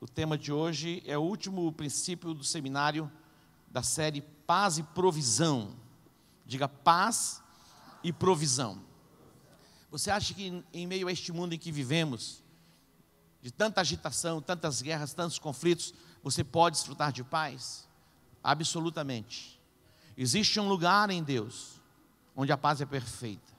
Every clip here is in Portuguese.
O tema de hoje é o último princípio do seminário da série Paz e Provisão. Diga paz e provisão. Você acha que em meio a este mundo em que vivemos, de tanta agitação, tantas guerras, tantos conflitos, você pode desfrutar de paz? Absolutamente. Existe um lugar em Deus onde a paz é perfeita.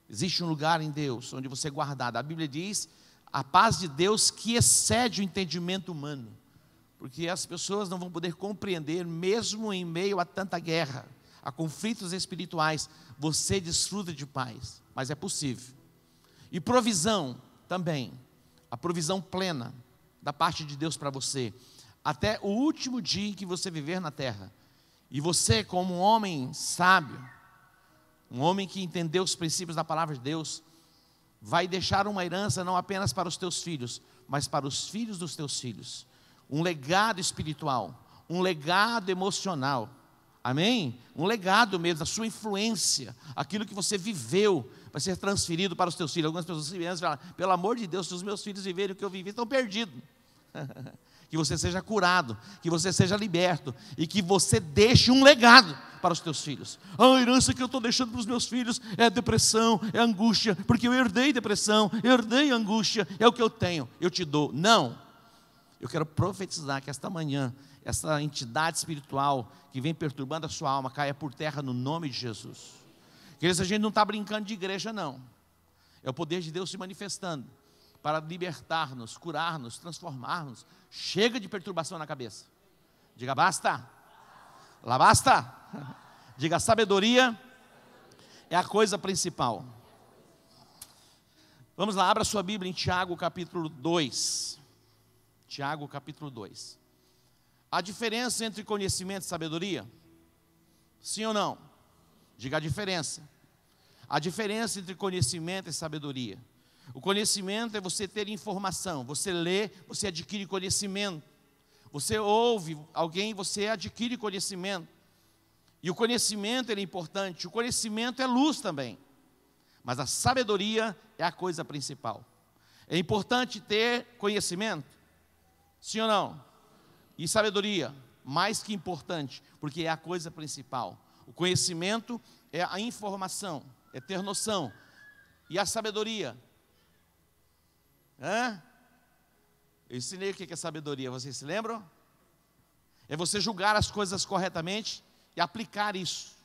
Existe um lugar em Deus onde você é guardado. A Bíblia diz a paz de Deus que excede o entendimento humano, porque as pessoas não vão poder compreender, mesmo em meio a tanta guerra, a conflitos espirituais, você desfruta de paz, mas é possível. E provisão também, a provisão plena da parte de Deus para você, até o último dia em que você viver na terra. E você, como um homem sábio, um homem que entendeu os princípios da palavra de Deus, vai deixar uma herança não apenas para os teus filhos, mas para os filhos dos teus filhos. Um legado espiritual, um legado emocional. Amém? Um legado mesmo, da sua influência, aquilo que você viveu, vai ser transferido para os teus filhos. Algumas pessoas falam, pelo amor de Deus, se os meus filhos viverem o que eu vivi, estão perdidos. Que você seja curado, que você seja liberto, e que você deixe um legado para os teus filhos. A herança que eu estou deixando para os meus filhos é depressão, é angústia, porque eu herdei depressão, herdei angústia, é o que eu tenho, eu te dou. Não, eu quero profetizar que esta manhã, essa entidade espiritual que vem perturbando a sua alma, caia por terra no nome de Jesus. Queridos, a gente não está brincando de igreja não, é o poder de Deus se manifestando, para libertar-nos, curar-nos, transformar-nos. Chega de perturbação na cabeça. Diga basta. Lá basta. Diga sabedoria é a coisa principal. Vamos lá, abra sua Bíblia em Tiago capítulo 2. Tiago capítulo 2. A diferença entre conhecimento e sabedoria? Sim ou não? Diga a diferença. A diferença entre conhecimento e sabedoria. O conhecimento é você ter informação, você lê, você adquire conhecimento. Você ouve alguém, você adquire conhecimento. E o conhecimento ele é importante, o conhecimento é luz também. Mas a sabedoria é a coisa principal. É importante ter conhecimento? Sim ou não? E sabedoria, mais que importante, porque é a coisa principal. O conhecimento é a informação, é ter noção. E a sabedoria? Eu ensinei o que é sabedoria, vocês se lembram? É você julgar as coisas corretamente e aplicar isso,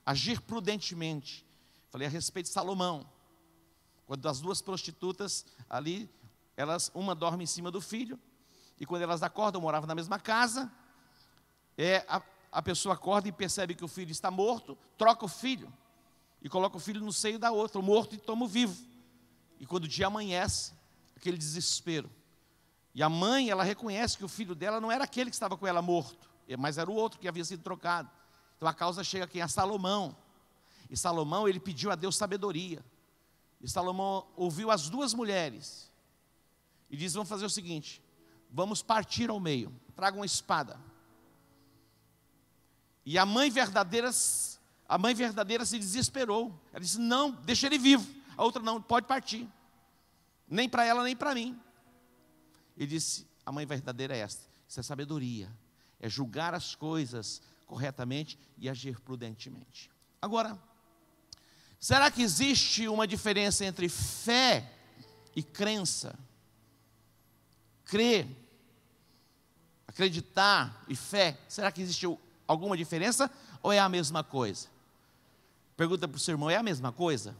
agir prudentemente. Falei a respeito de Salomão, quando as duas prostitutas ali, uma dorme em cima do filho, e quando elas acordam, moravam na mesma casa, a pessoa acorda e percebe que o filho está morto, troca o filho, e coloca o filho no seio da outra, o morto e toma o vivo. E quando o dia amanhece, aquele desespero. E a mãe, ela reconhece que o filho dela não era aquele que estava com ela morto, mas era o outro que havia sido trocado. Então a causa chega aqui a Salomão. E Salomão, ele pediu a Deus sabedoria. E Salomão ouviu as duas mulheres. E diz, vamos fazer o seguinte, vamos partir ao meio, traga uma espada. E a mãe verdadeira se desesperou. Ela disse, não, deixa ele vivo. A outra não, pode partir. Nem para ela, nem para mim. Ele disse, a mãe verdadeira é esta. Isso é sabedoria. É julgar as coisas corretamente e agir prudentemente. Agora, será que existe uma diferença entre fé e crença? Crer, acreditar e fé, será que existe alguma diferença ou é a mesma coisa? Pergunta para o seu irmão, é a mesma coisa?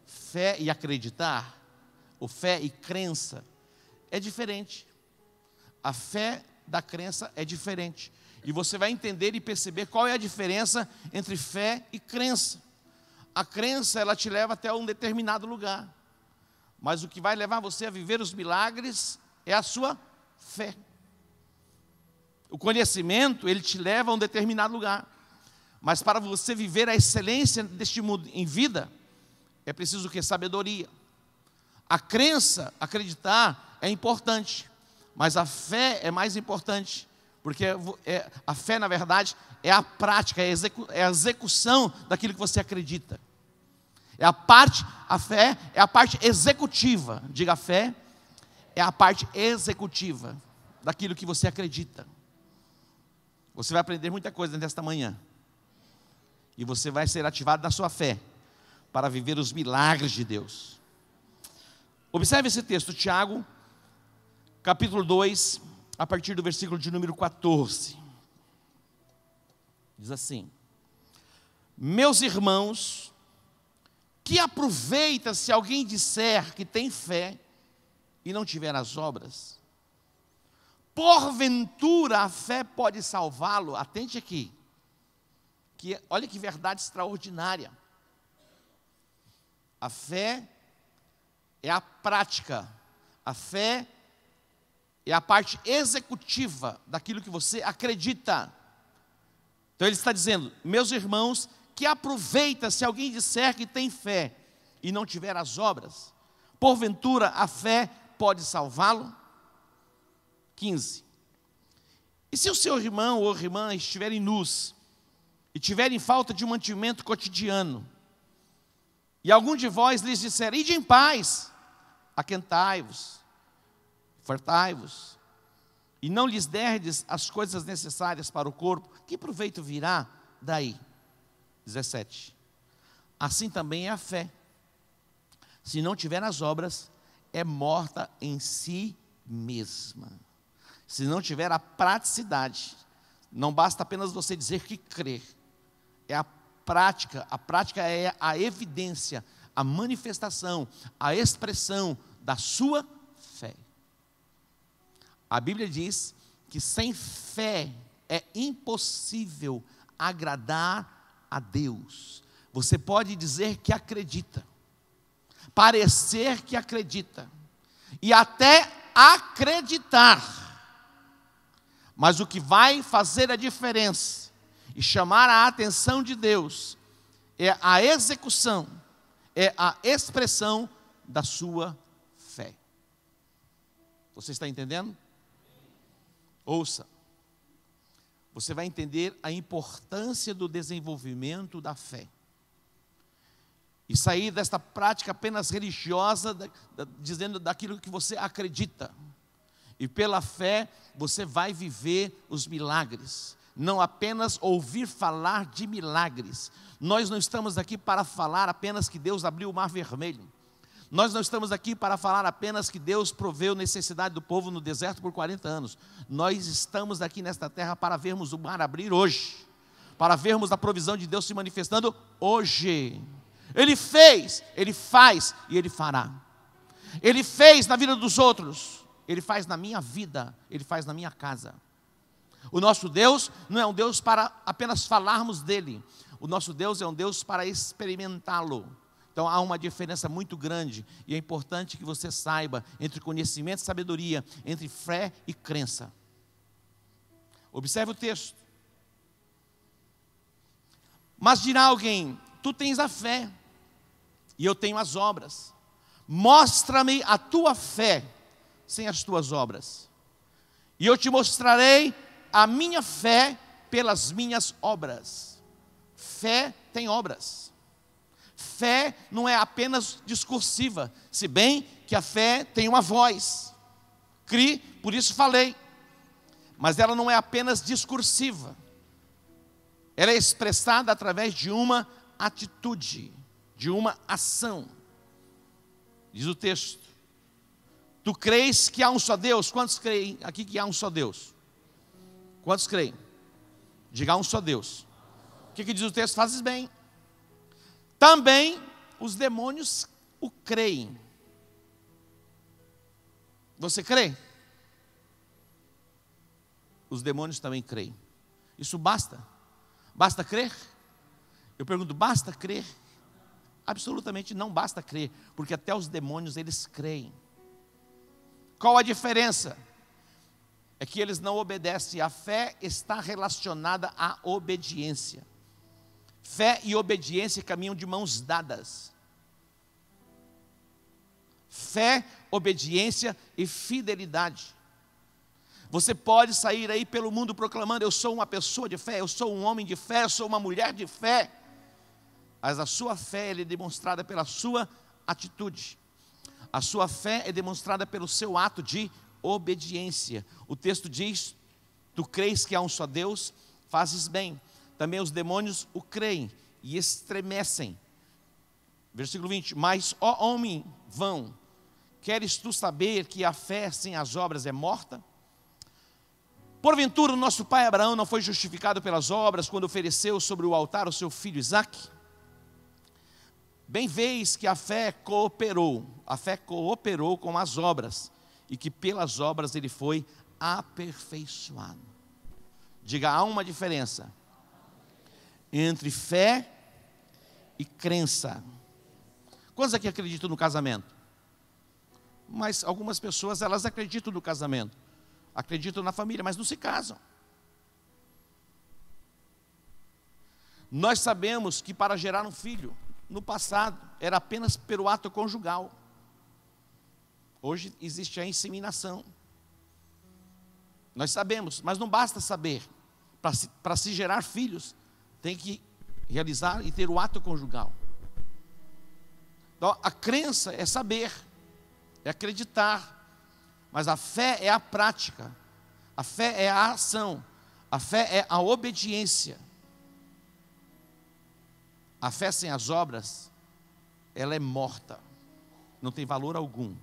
Fé e acreditar? Ou fé e crença? É diferente. A fé da crença é diferente. E você vai entender e perceber qual é a diferença entre fé e crença. A crença, ela te leva até um determinado lugar. Mas o que vai levar você a viver os milagres é a sua fé. O conhecimento, ele te leva a um determinado lugar. Mas para você viver a excelência deste mundo em vida, é preciso o quê? Sabedoria. A crença, acreditar, é importante. Mas a fé é mais importante. Porque a fé, na verdade, é a prática, é a execução daquilo que você acredita. A fé é a parte executiva. Diga, a fé é a parte executiva daquilo que você acredita. Você vai aprender muita coisa nesta manhã. E você vai ser ativado na sua fé para viver os milagres de Deus. Observe esse texto, Tiago, capítulo 2, a partir do versículo de número 14. Diz assim: meus irmãos, que aproveita se alguém disser que tem fé e não tiver as obras? Porventura a fé pode salvá-lo? Atente aqui, olha que verdade extraordinária. A fé é a prática, a fé é a parte executiva daquilo que você acredita. Então ele está dizendo: meus irmãos, que aproveita se alguém disser que tem fé e não tiver as obras? Porventura a fé pode salvá-lo? 15. E se o seu irmão ou irmã estiverem nus e tiverem falta de um mantimento cotidiano, e algum de vós lhes disser: ide em paz, aquentai-vos, fartai-vos, e não lhes derdes as coisas necessárias para o corpo, que proveito virá daí? 17. Assim também é a fé. Se não tiver as obras, é morta em si mesma. Se não tiver a praticidade, não basta apenas você dizer que crê. É a prática é a evidência, a manifestação, a expressão da sua fé. A Bíblia diz que sem fé é impossível agradar a Deus. Você pode dizer que acredita, parecer que acredita, e até acreditar, mas o que vai fazer a diferença e chamar a atenção de Deus é a execução, é a expressão da sua fé. Você está entendendo? Ouça, você vai entender a importância do desenvolvimento da fé. E sair desta prática apenas religiosa, dizendo daquilo que você acredita. E pela fé você vai viver os milagres. Não apenas ouvir falar de milagres. Nós não estamos aqui para falar apenas que Deus abriu o mar vermelho. Nós não estamos aqui para falar apenas que Deus proveu necessidade do povo no deserto por 40 anos. Nós estamos aqui nesta terra para vermos o mar abrir hoje. Para vermos a provisão de Deus se manifestando hoje. Ele fez, Ele faz e Ele fará. Ele fez na vida dos outros, Ele faz na minha vida, Ele faz na minha casa. O nosso Deus não é um Deus para apenas falarmos dEle. O nosso Deus é um Deus para experimentá-lo. Então há uma diferença muito grande, e é importante que você saiba, entre conhecimento e sabedoria, entre fé e crença. Observe o texto. Mas dirá alguém: tu tens a fé, e eu tenho as obras. Mostra-me a tua fé sem as tuas obras, e eu te mostrarei a minha fé pelas minhas obras. Fé tem obras. Fé não é apenas discursiva, se bem que a fé tem uma voz. Cri, por isso falei. Mas ela não é apenas discursiva. Ela é expressada através de uma atitude, de uma ação. Diz o texto: tu crês que há um só Deus? Quantos creem aqui que há um só Deus? Quantos creem? Diga: há um só Deus. O que diz o texto? Fazes bem. Também os demônios o creem. Você crê? Os demônios também creem. Isso basta? Basta crer? Eu pergunto, basta crer? Absolutamente não basta crer, porque até os demônios eles creem. Qual a diferença? É que eles não obedecem. A fé está relacionada à obediência. Fé e obediência caminham de mãos dadas. Fé, obediência e fidelidade. Você pode sair aí pelo mundo proclamando: eu sou uma pessoa de fé, eu sou um homem de fé, eu sou uma mulher de fé. Mas a sua fé é demonstrada pela sua atitude. A sua fé é demonstrada pelo seu ato de obediência. O texto diz: tu crês que há um só Deus, fazes bem. Também os demônios o creem e estremecem. Versículo 20: mas, ó homem vão, queres tu saber que a fé sem as obras é morta? Porventura o nosso pai Abraão não foi justificado pelas obras quando ofereceu sobre o altar o seu filho Isaque? Bem vês que a fé cooperou com as obras, e que pelas obras ele foi aperfeiçoado. Diga, há uma diferença entre fé e crença. Quantos aqui acreditam no casamento? Mas algumas pessoas, elas acreditam no casamento, acreditam na família, mas não se casam. Nós sabemos que para gerar um filho, no passado, era apenas pelo ato conjugal. Hoje existe a inseminação. Nós sabemos, mas não basta saber. Para se gerar filhos, tem que realizar e ter o ato conjugal. Então, a crença é saber, é acreditar, mas a fé é a prática, a fé é a ação, a fé é a obediência. A fé sem as obras, ela é morta, não tem valor algum.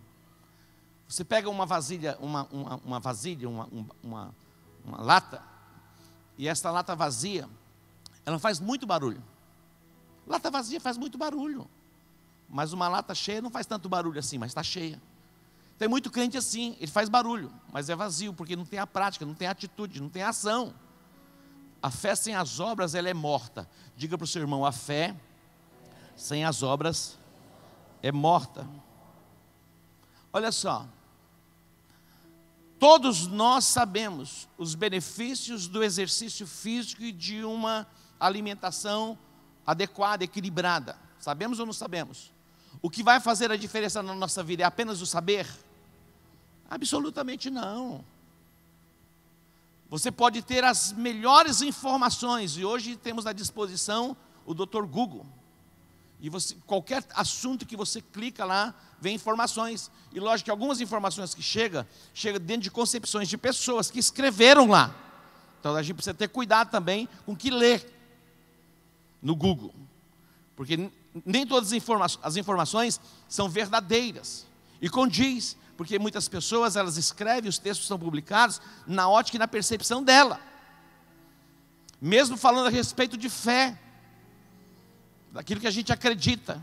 Você pega uma vasilha, uma lata, e essa lata vazia, ela faz muito barulho. Lata vazia faz muito barulho, mas uma lata cheia não faz tanto barulho assim, mas está cheia. Tem muito crente assim, ele faz barulho, mas é vazio, porque não tem a prática, não tem a atitude, não tem a ação. A fé sem as obras, ela é morta. Diga para o seu irmão, a fé sem as obras é morta. Olha só, todos nós sabemos os benefícios do exercício físico e de uma alimentação adequada, equilibrada. Sabemos ou não sabemos? O que vai fazer a diferença na nossa vida é apenas o saber? Absolutamente não. Você pode ter as melhores informações, e hoje temos à disposição o Dr. Google. E qualquer assunto que você clica lá, vem informações. E lógico que algumas informações que chegam dentro de concepções de pessoas que escreveram lá. Então a gente precisa ter cuidado também com o que lê no Google. Porque nem todas as informações são verdadeiras. E condiz, porque muitas pessoas, elas escrevem, os textos são publicados na ótica e na percepção dela. Mesmo falando a respeito de fé, daquilo que a gente acredita.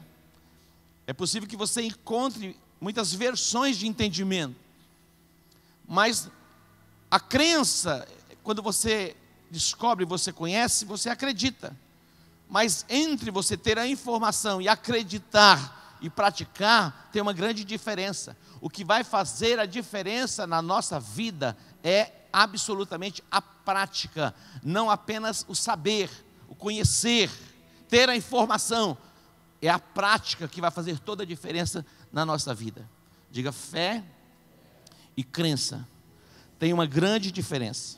É possível que você encontre muitas versões de entendimento. Mas a crença, quando você descobre, você conhece, você acredita. Mas entre você ter a informação e acreditar e praticar, tem uma grande diferença. O que vai fazer a diferença na nossa vida é absolutamente a prática, não apenas o saber, o conhecer, ter a informação. É a prática que vai fazer toda a diferença na nossa vida. Diga, fé e crença tem uma grande diferença.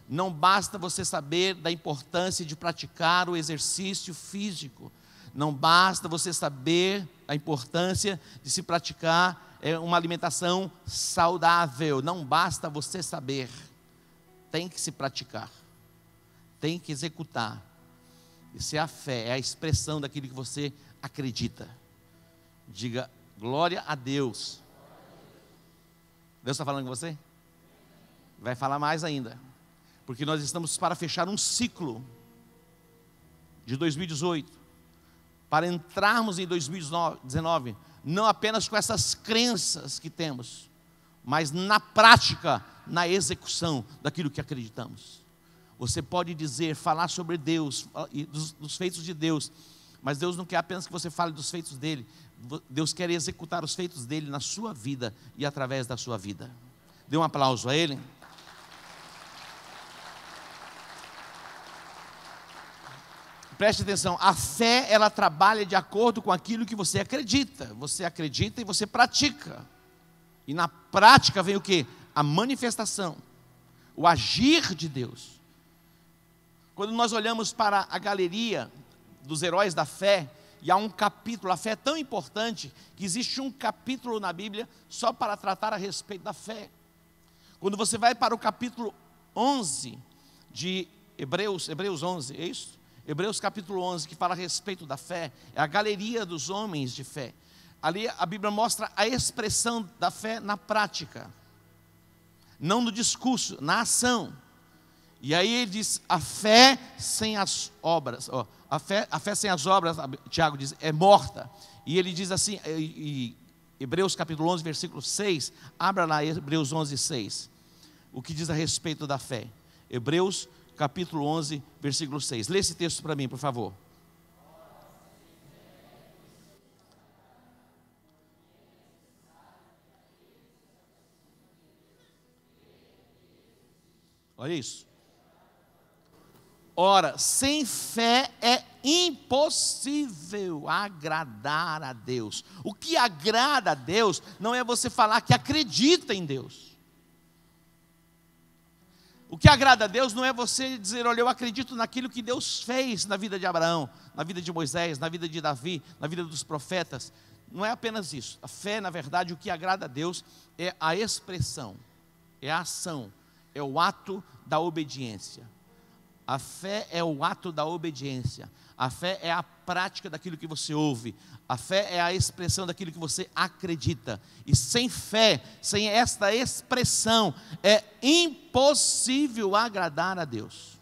Não basta você saber da importância de praticar o exercício físico. Não basta você saber a importância de se praticar uma alimentação saudável. Não basta você saber. Tem que se praticar. Tem que executar. Isso é a fé, é a expressão daquilo que você acredita. Diga, glória a Deus. Deus está falando com você? Vai falar mais ainda. Porque nós estamos para fechar um ciclo de 2018. Para entrarmos em 2019, não apenas com essas crenças que temos, mas na prática, na execução daquilo que acreditamos. Você pode dizer, falar sobre Deus, e dos feitos de Deus, mas Deus não quer apenas que você fale dos feitos dele. Deus quer executar os feitos dele na sua vida e através da sua vida. Dê um aplauso a ele. Preste atenção, a fé, ela trabalha de acordo com aquilo que você acredita. Você acredita e você pratica. E na prática vem o quê? A manifestação, o agir de Deus. Quando nós olhamos para a galeria dos heróis da fé, e há um capítulo. A fé é tão importante que existe um capítulo na Bíblia só para tratar a respeito da fé. Quando você vai para o capítulo 11 de Hebreus 11, é isso? Hebreus capítulo 11, que fala a respeito da fé, é a galeria dos homens de fé. Ali a Bíblia mostra a expressão da fé na prática, não no discurso, na ação. E aí ele diz, a fé sem as obras, a fé sem as obras, Tiago diz, é morta. E ele diz assim, Hebreus capítulo 11, versículo 6, abra lá Hebreus 11, 6, o que diz a respeito da fé. Hebreus capítulo 11, versículo 6, lê esse texto para mim, por favor. Olha isso. Ora, sem fé é impossível agradar a Deus. O que agrada a Deus não é você falar que acredita em Deus. O que agrada a Deus não é você dizer, olha, eu acredito naquilo que Deus fez na vida de Abraão, na vida de Moisés, na vida de Davi, na vida dos profetas. Não é apenas isso. A fé, na verdade, o que agrada a Deus é a expressão, é a ação, é o ato da obediência. A fé é o ato da obediência. A fé é a prática daquilo que você ouve. A fé é a expressão daquilo que você acredita. E sem fé, sem esta expressão, é impossível agradar a Deus.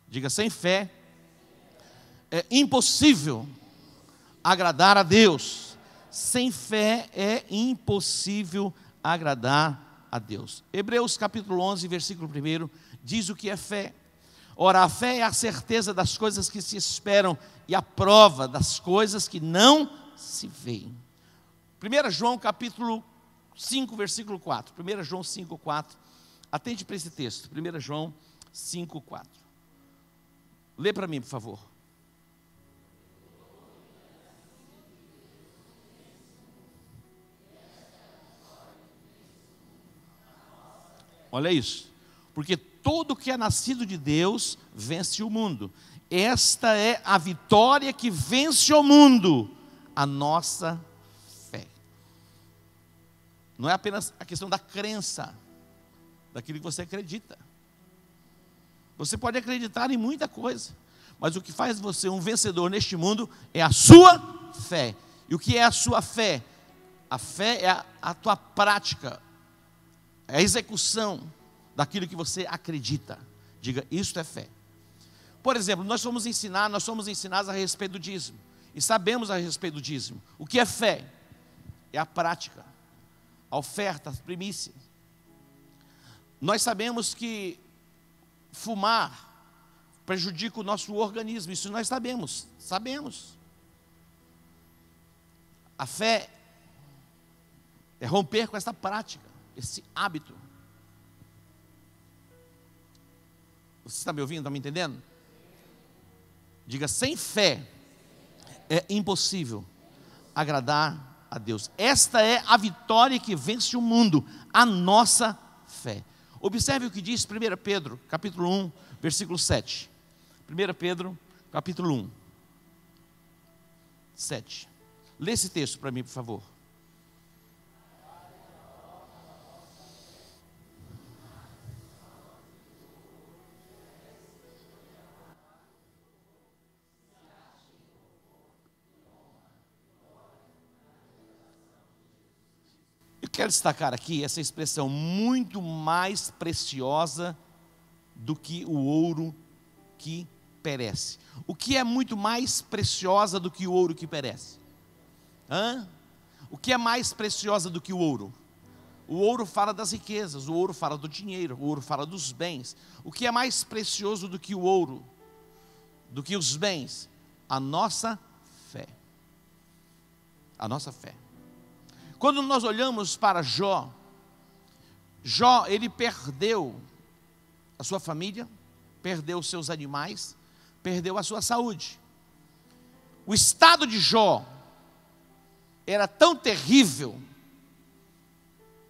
Diga, sem fé, é impossível agradar a Deus. Sem fé é impossível agradar a Deus. Hebreus capítulo 11, versículo 1, diz o que é fé. Ora, a fé é a certeza das coisas que se esperam e a prova das coisas que não se veem. 1 João capítulo 5, versículo 4. 1 João 5, 4. Atente para esse texto. 1 João 5, 4. Lê para mim, por favor. Olha isso. Porque todo que é nascido de Deus vence o mundo. Esta é a vitória que vence o mundo, a nossa fé. Não é apenas a questão da crença, daquilo que você acredita. Você pode acreditar em muita coisa, mas o que faz você um vencedor neste mundo é a sua fé. E o que é a sua fé? A fé é a tua prática, é a execução daquilo que você acredita. Diga, isso é fé. Por exemplo, nós somos ensinados a respeito do dízimo. E sabemos a respeito do dízimo. O que é fé? É a prática, a oferta, as primícias. Nós sabemos que fumar prejudica o nosso organismo. Isso nós sabemos. A fé é romper com essa prática, esse hábito. Você está me ouvindo? Está me entendendo? Diga, sem fé é impossível agradar a Deus. Esta é a vitória que vence o mundo, a nossa fé. Observe o que diz 1 Pedro, capítulo 1, versículo 7. 1 Pedro, capítulo 1, 7. Lê esse texto para mim, por favor. Quero destacar aqui essa expressão, muito mais preciosa do que o ouro que perece. O que é muito mais preciosa do que o ouro que perece? O que é mais preciosa do que o ouro? O ouro fala das riquezas, o ouro fala do dinheiro, o ouro fala dos bens. O que é mais precioso do que o ouro, do que os bens? A nossa fé. A nossa fé. Quando nós olhamos para Jó, ele perdeu a sua família, perdeu os seus animais, perdeu a sua saúde. O estado de Jó era tão terrível,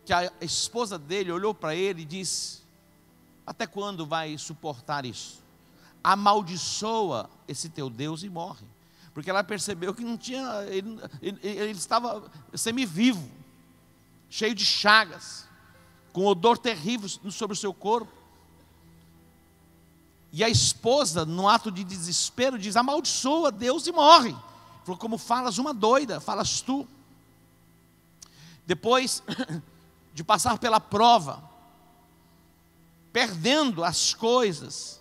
que a esposa dele olhou para ele e disse, até quando vai suportar isso? Amaldiçoa esse teu Deus e morre. porque ela percebeu que não tinha, ele estava semivivo, cheio de chagas, com odor terrível sobre o seu corpo. E a esposa, no ato de desespero, diz: amaldiçoa Deus e morre. Falou: como falas uma doida, falas tu. Depois de passar pela prova, perdendo as coisas,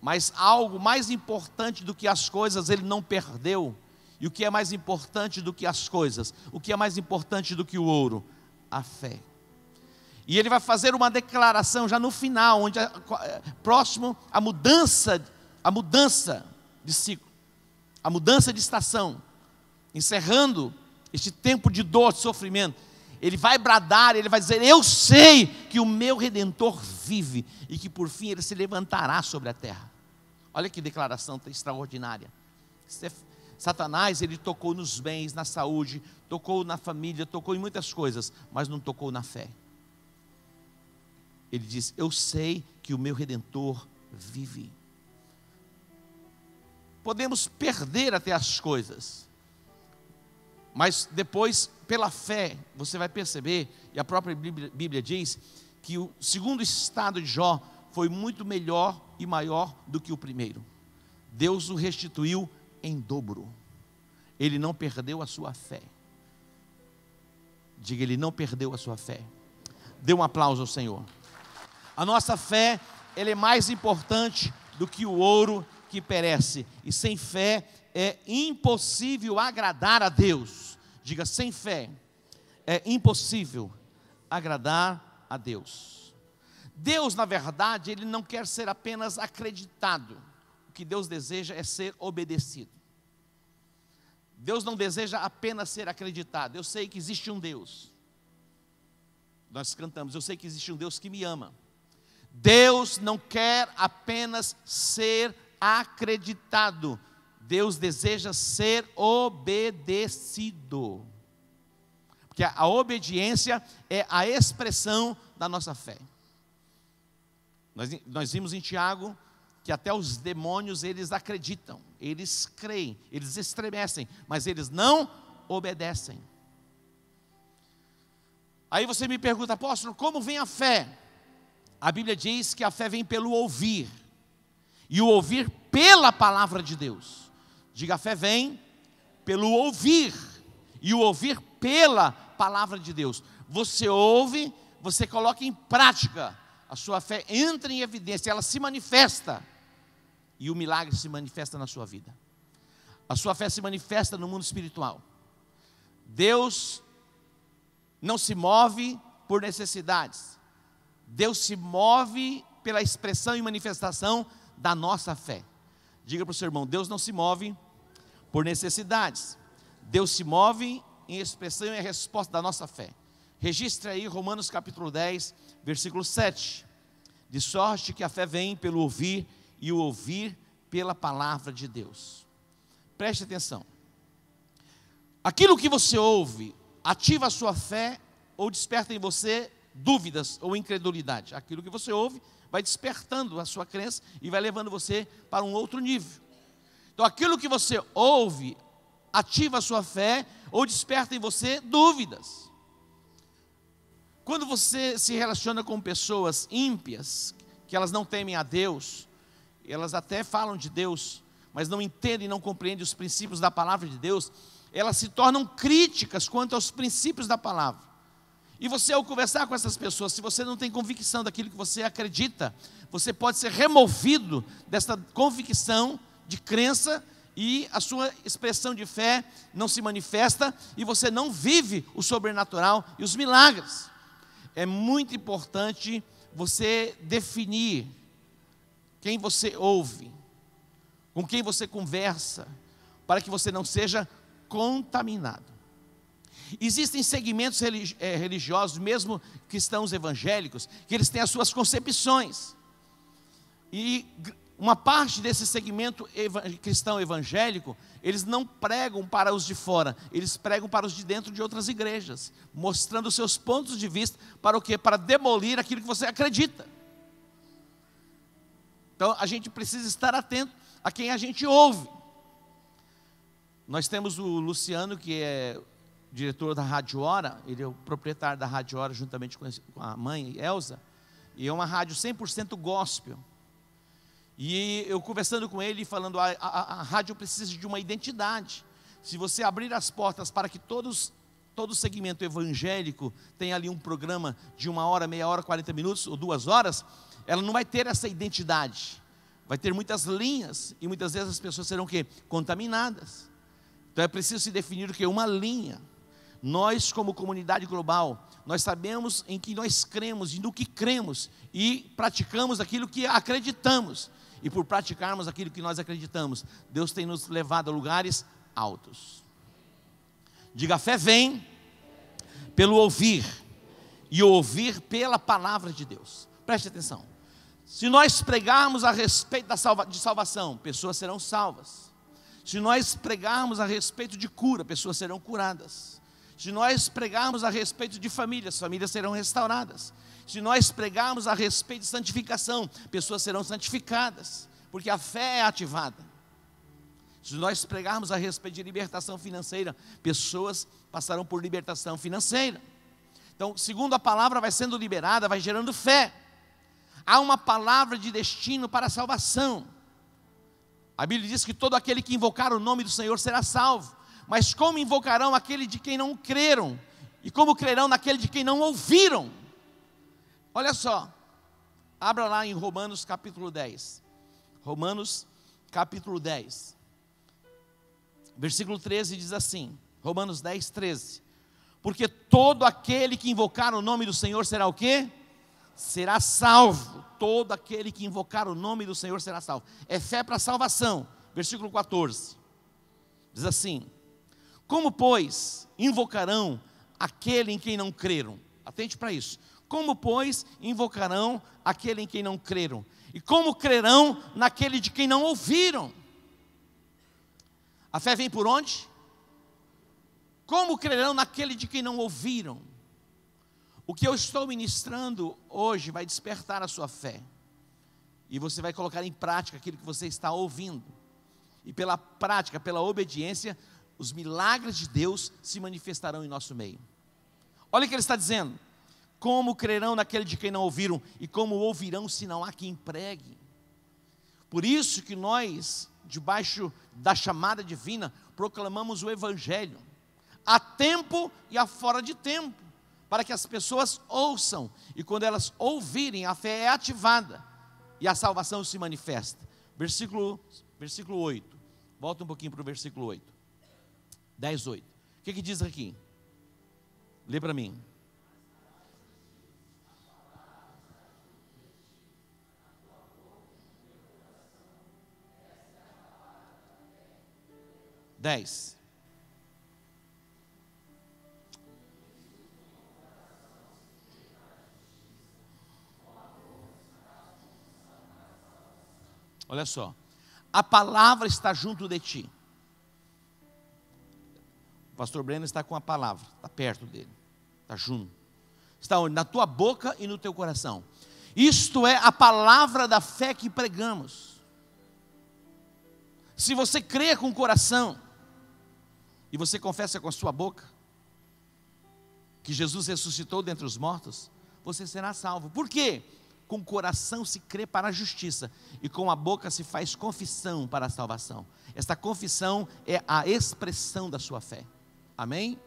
mas algo mais importante do que as coisas ele não perdeu. E o que é mais importante do que as coisas? O que é mais importante do que o ouro? A fé. E ele vai fazer uma declaração já no final, onde próximo à mudança de ciclo, a mudança de estação, encerrando este tempo de dor, de sofrimento. Ele vai bradar, ele vai dizer: eu sei que o meu Redentor vive e que por fim ele se levantará sobre a terra. Olha que declaração extraordinária. Satanás, ele tocou nos bens, na saúde, tocou na família, tocou em muitas coisas, mas não tocou na fé. Ele diz: eu sei que o meu Redentor vive. Podemos perder até as coisas, mas depois, pela fé, você vai perceber, e a própria Bíblia diz, que o segundo estado de Jó foi muito melhor e maior do que o primeiro. Deus o restituiu em dobro. Ele não perdeu a sua fé. Diga: ele não perdeu a sua fé. Dê um aplauso ao Senhor. A nossa fé, ela é mais importante do que o ouro que perece. E sem fé é impossível agradar a Deus. Diga: sem fé é impossível agradar a Deus. Deus, na verdade, ele não quer ser apenas acreditado. O que Deus deseja é ser obedecido. Deus não deseja apenas ser acreditado. Eu sei que existe um Deus. Nós cantamos: eu sei que existe um Deus que me ama. Deus não quer apenas ser acreditado. Deus deseja ser obedecido. Porque a obediência é a expressão da nossa fé. Nós vimos em Tiago que até os demônios, eles acreditam, eles creem, eles estremecem, mas eles não obedecem. Aí você me pergunta: apóstolo, como vem a fé? A Bíblia diz que a fé vem pelo ouvir, e o ouvir pela palavra de Deus. Diga: a fé vem pelo ouvir, e o ouvir pela palavra de Deus. Você ouve, você coloca em prática, a sua fé entra em evidência, ela se manifesta, e o milagre se manifesta na sua vida. A sua fé se manifesta no mundo espiritual. Deus não se move por necessidades. Deus se move pela expressão e manifestação da nossa fé. Diga para o seu irmão: Deus não se move por necessidades. Deus se move em expressão e resposta da nossa fé. Registre aí Romanos capítulo 10, versículo 7. De sorte que a fé vem pelo ouvir, e o ouvir pela palavra de Deus. Preste atenção. Aquilo que você ouve ativa a sua fé ou desperta em você dúvidas ou incredulidade? Aquilo que você ouve vai despertando a sua crença e vai levando você para um outro nível. Então aquilo que você ouve ativa a sua fé ou desperta em você dúvidas. Quando você se relaciona com pessoas ímpias, que elas não temem a Deus, elas até falam de Deus, mas não entendem e não compreendem os princípios da palavra de Deus, elas se tornam críticas quanto aos princípios da palavra. E você, ao conversar com essas pessoas, se você não tem convicção daquilo que você acredita, você pode ser removido dessa convicção de crença, e a sua expressão de fé não se manifesta, e você não vive o sobrenatural e os milagres. É muito importante você definir quem você ouve, com quem você conversa, para que você não seja contaminado. Existem segmentos religiosos, mesmo cristãos evangélicos, que eles têm as suas concepções. E uma parte desse segmento cristão evangélico, eles não pregam para os de fora, eles pregam para os de dentro de outras igrejas, mostrando os seus pontos de vista para o quê? Para demolir aquilo que você acredita. Então a gente precisa estar atento a quem a gente ouve. Nós temos o Luciano, que é diretor da Rádio Hora, ele é o proprietário da Rádio Hora, juntamente com a mãe, Elza, e é uma rádio 100% gospel. E eu conversando com ele, falando, a rádio precisa de uma identidade. Se você abrir as portas para que todo segmento evangélico tenha ali um programa de 1 hora, meia hora, 40 minutos ou 2 horas, ela não vai ter essa identidade. Vai ter muitas linhas e muitas vezes as pessoas serão o quê? Contaminadas. Então é preciso se definir o que? Uma linha. Nós, como comunidade global, nós sabemos em que nós cremos e no que cremos e praticamos aquilo que acreditamos. E por praticarmos aquilo que nós acreditamos, Deus tem nos levado a lugares altos. Diga, a fé vem pelo ouvir, e ouvir pela palavra de Deus. Preste atenção. Se nós pregarmos a respeito de salvação, pessoas serão salvas. Se nós pregarmos a respeito de cura, pessoas serão curadas. Se nós pregarmos a respeito de famílias, famílias serão restauradas. Se nós pregarmos a respeito de santificação, pessoas serão santificadas, porque a fé é ativada. Se nós pregarmos a respeito de libertação financeira, pessoas passarão por libertação financeira. Então, segundo a palavra vai sendo liberada, vai gerando fé. Há uma palavra de destino para a salvação. A Bíblia diz que todo aquele que invocar o nome do Senhor será salvo. Mas como invocarão aquele de quem não creram? E como crerão naquele de quem não ouviram? Olha só, abra lá em Romanos capítulo 10. Romanos capítulo 10. Versículo 13 diz assim, Romanos 10, 13. Porque todo aquele que invocar o nome do Senhor será o quê? Será salvo. Todo aquele que invocar o nome do Senhor será salvo. É fé para a salvação. Versículo 14. Diz assim: como, pois, invocarão aquele em quem não creram? Atente para isso. Como, pois, invocarão aquele em quem não creram? E como crerão naquele de quem não ouviram? A fé vem por onde? Como crerão naquele de quem não ouviram? O que eu estou ministrando hoje vai despertar a sua fé. E você vai colocar em prática aquilo que você está ouvindo. E pela prática, pela obediência, os milagres de Deus se manifestarão em nosso meio. Olha o que ele está dizendo. Como crerão naquele de quem não ouviram? E como ouvirão se não há quem pregue? Por isso que nós, debaixo da chamada divina, proclamamos o Evangelho. A tempo e a fora de tempo. Para que as pessoas ouçam. E quando elas ouvirem, a fé é ativada. E a salvação se manifesta. Versículo 8. Volta um pouquinho para o versículo 8. 10, 8. O que diz aqui? Lê para mim. Dez. Olha só, a palavra está junto de ti. O pastor Breno está com a palavra, está perto dele, está junto. Está onde? Na tua boca e no teu coração. Isto é a palavra da fé que pregamos. Se você crê com o coração, e você confessa com a sua boca, que Jesus ressuscitou dentre os mortos, você será salvo. Por quê? Com o coração se crê para a justiça, e com a boca se faz confissão para a salvação. Esta confissão é a expressão da sua fé. Amém?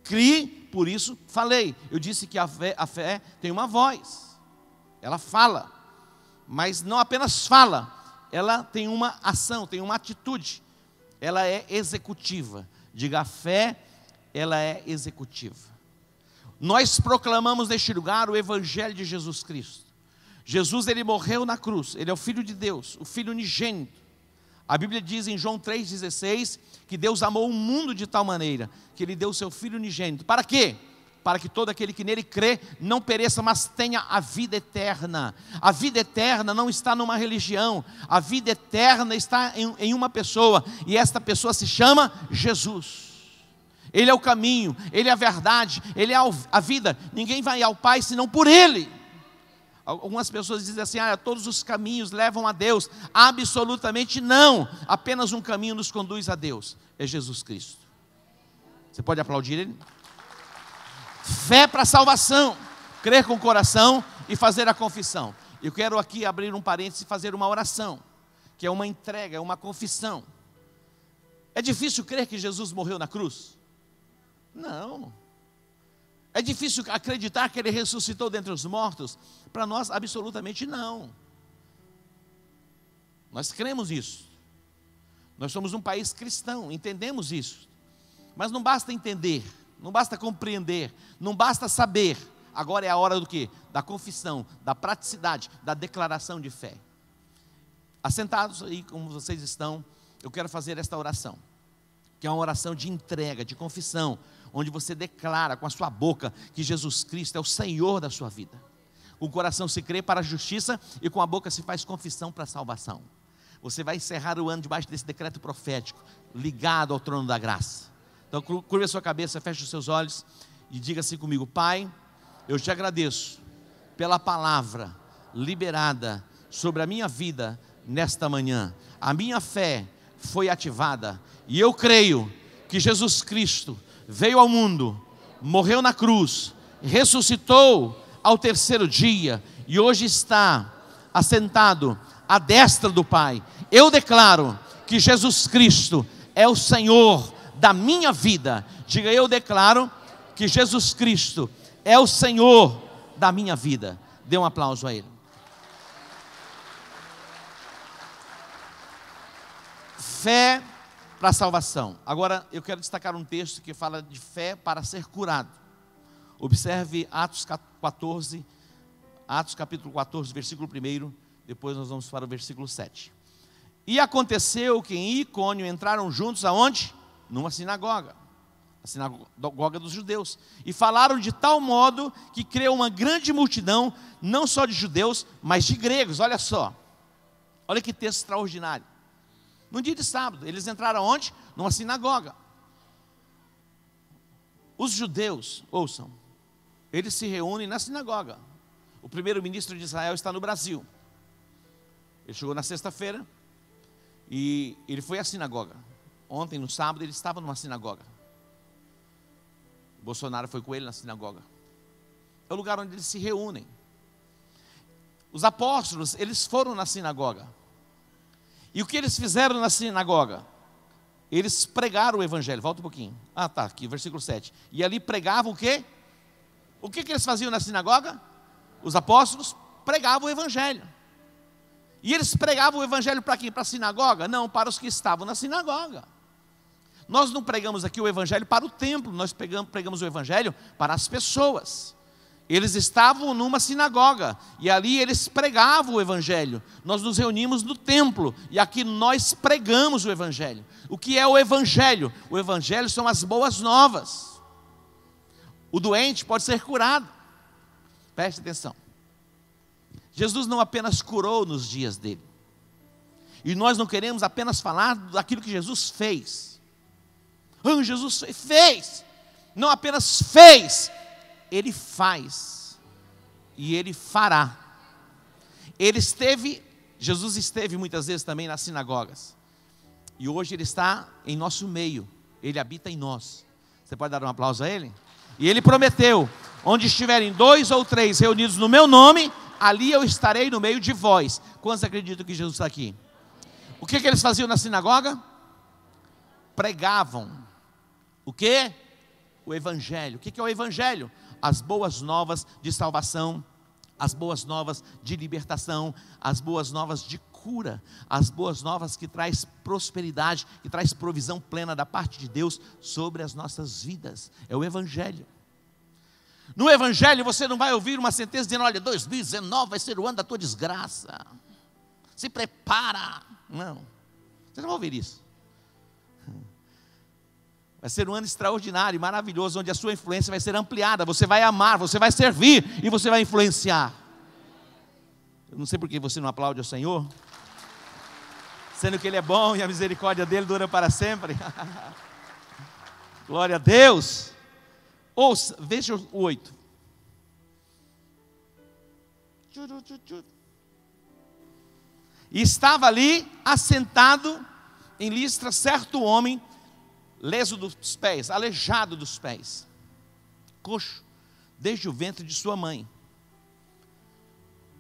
Crie, por isso falei. Eu disse que a fé tem uma voz. Ela fala. Mas não apenas fala. Ela tem uma ação, tem uma atitude. Ela é executiva. Diga, a fé, ela é executiva. Nós proclamamos neste lugar o Evangelho de Jesus Cristo. Jesus, ele morreu na cruz. Ele é o Filho de Deus, o Filho unigênito. A Bíblia diz em João 3,16 que Deus amou o mundo de tal maneira que Ele deu o seu Filho unigênito. Para quê? Para que todo aquele que nele crê não pereça, mas tenha a vida eterna. A vida eterna não está numa religião. A vida eterna está em uma pessoa. E esta pessoa se chama Jesus. Ele é o caminho, Ele é a verdade, Ele é a vida. Ninguém vai ao Pai senão por Ele. Algumas pessoas dizem assim: todos os caminhos levam a Deus. Absolutamente não. Apenas um caminho nos conduz a Deus, é Jesus Cristo. Você pode aplaudir Ele? Fé para salvação, crer com o coração e fazer a confissão. Eu quero aqui abrir um parênteses e fazer uma oração, que é uma entrega, é uma confissão. É difícil crer que Jesus morreu na cruz? Não. É difícil acreditar que Ele ressuscitou dentre os mortos? Para nós, absolutamente não. Nós cremos nisso. Nós somos um país cristão, entendemos isso. Mas não basta entender, não basta compreender, não basta saber. Agora é a hora do quê? Da confissão, da praticidade, da declaração de fé. Assentados aí como vocês estão, eu quero fazer esta oração, que é uma oração de entrega, de confissão, onde você declara com a sua boca que Jesus Cristo é o Senhor da sua vida. Com o coração se crê para a justiça e com a boca se faz confissão para a salvação. Você vai encerrar o ano debaixo desse decreto profético, ligado ao trono da graça. Então curva a sua cabeça, feche os seus olhos e diga assim comigo: Pai, eu te agradeço pela palavra liberada sobre a minha vida nesta manhã. A minha fé foi ativada e eu creio que Jesus Cristo veio ao mundo, morreu na cruz, ressuscitou ao terceiro dia e hoje está assentado à destra do Pai. Eu declaro que Jesus Cristo é o Senhor da minha vida. Diga: eu declaro que Jesus Cristo é o Senhor da minha vida. Dê um aplauso a Ele. Fé para a salvação. Agora eu quero destacar um texto que fala de fé para ser curado. Observe Atos 14, Atos capítulo 14, versículo 1. Depois nós vamos para o versículo 7. E aconteceu que em Icônio entraram juntos aonde? Numa sinagoga. A sinagoga dos judeus. E falaram de tal modo que creu uma grande multidão, não só de judeus, mas de gregos. Olha só. Olha que texto extraordinário. No dia de sábado, eles entraram onde? Numa sinagoga. Os judeus, ouçam, eles se reúnem na sinagoga. O primeiro-ministro de Israel está no Brasil. Ele chegou na sexta-feira e ele foi à sinagoga. Ontem, no sábado, ele estava numa sinagoga. O Bolsonaro foi com ele na sinagoga. É o lugar onde eles se reúnem. Os apóstolos, eles foram na sinagoga. E o que eles fizeram na sinagoga? Eles pregaram o evangelho. Volta um pouquinho. Aqui, versículo 7. E ali pregavam o quê? O que eles faziam na sinagoga? Os apóstolos pregavam o evangelho. E eles pregavam o evangelho para quem? Para a sinagoga? Não, para os que estavam na sinagoga. Nós não pregamos aqui o evangelho para o templo, nós pregamos o evangelho para as pessoas. Eles estavam numa sinagoga e ali eles pregavam o evangelho. Nós nos reunimos no templo e aqui nós pregamos o evangelho. O que é o evangelho? O evangelho são as boas novas. O doente pode ser curado. Preste atenção. Jesus não apenas curou nos dias dele. E nós não queremos apenas falar daquilo que Jesus fez. Jesus fez. Não apenas fez, Ele faz. E Ele fará. Jesus esteve muitas vezes também nas sinagogas. E hoje Ele está em nosso meio. Ele habita em nós. Você pode dar um aplauso a Ele? E Ele prometeu: onde estiverem 2 ou 3 reunidos no meu nome, ali eu estarei no meio de vós. Quantos acreditam que Jesus está aqui? O que eles faziam na sinagoga? Pregavam. O que? O evangelho. O que é o evangelho? As boas novas de salvação, as boas novas de libertação, as boas novas de cura, as boas novas que traz prosperidade, que traz provisão plena da parte de Deus sobre as nossas vidas. É o evangelho. No evangelho você não vai ouvir uma sentença dizendo: olha, 2019 vai ser o ano da tua desgraça, se prepara. Não, você não vai ouvir isso. Vai ser um ano extraordinário, maravilhoso, onde a sua influência vai ser ampliada. Você vai amar, você vai servir e você vai influenciar. Eu não sei por que você não aplaude ao Senhor, sendo que Ele é bom e a misericórdia dEle dura para sempre. Glória a Deus. Ouça, veja o 8. E estava ali, assentado em Listra, certo homem, leso dos pés, aleijado dos pés, coxo, desde o ventre de sua mãe,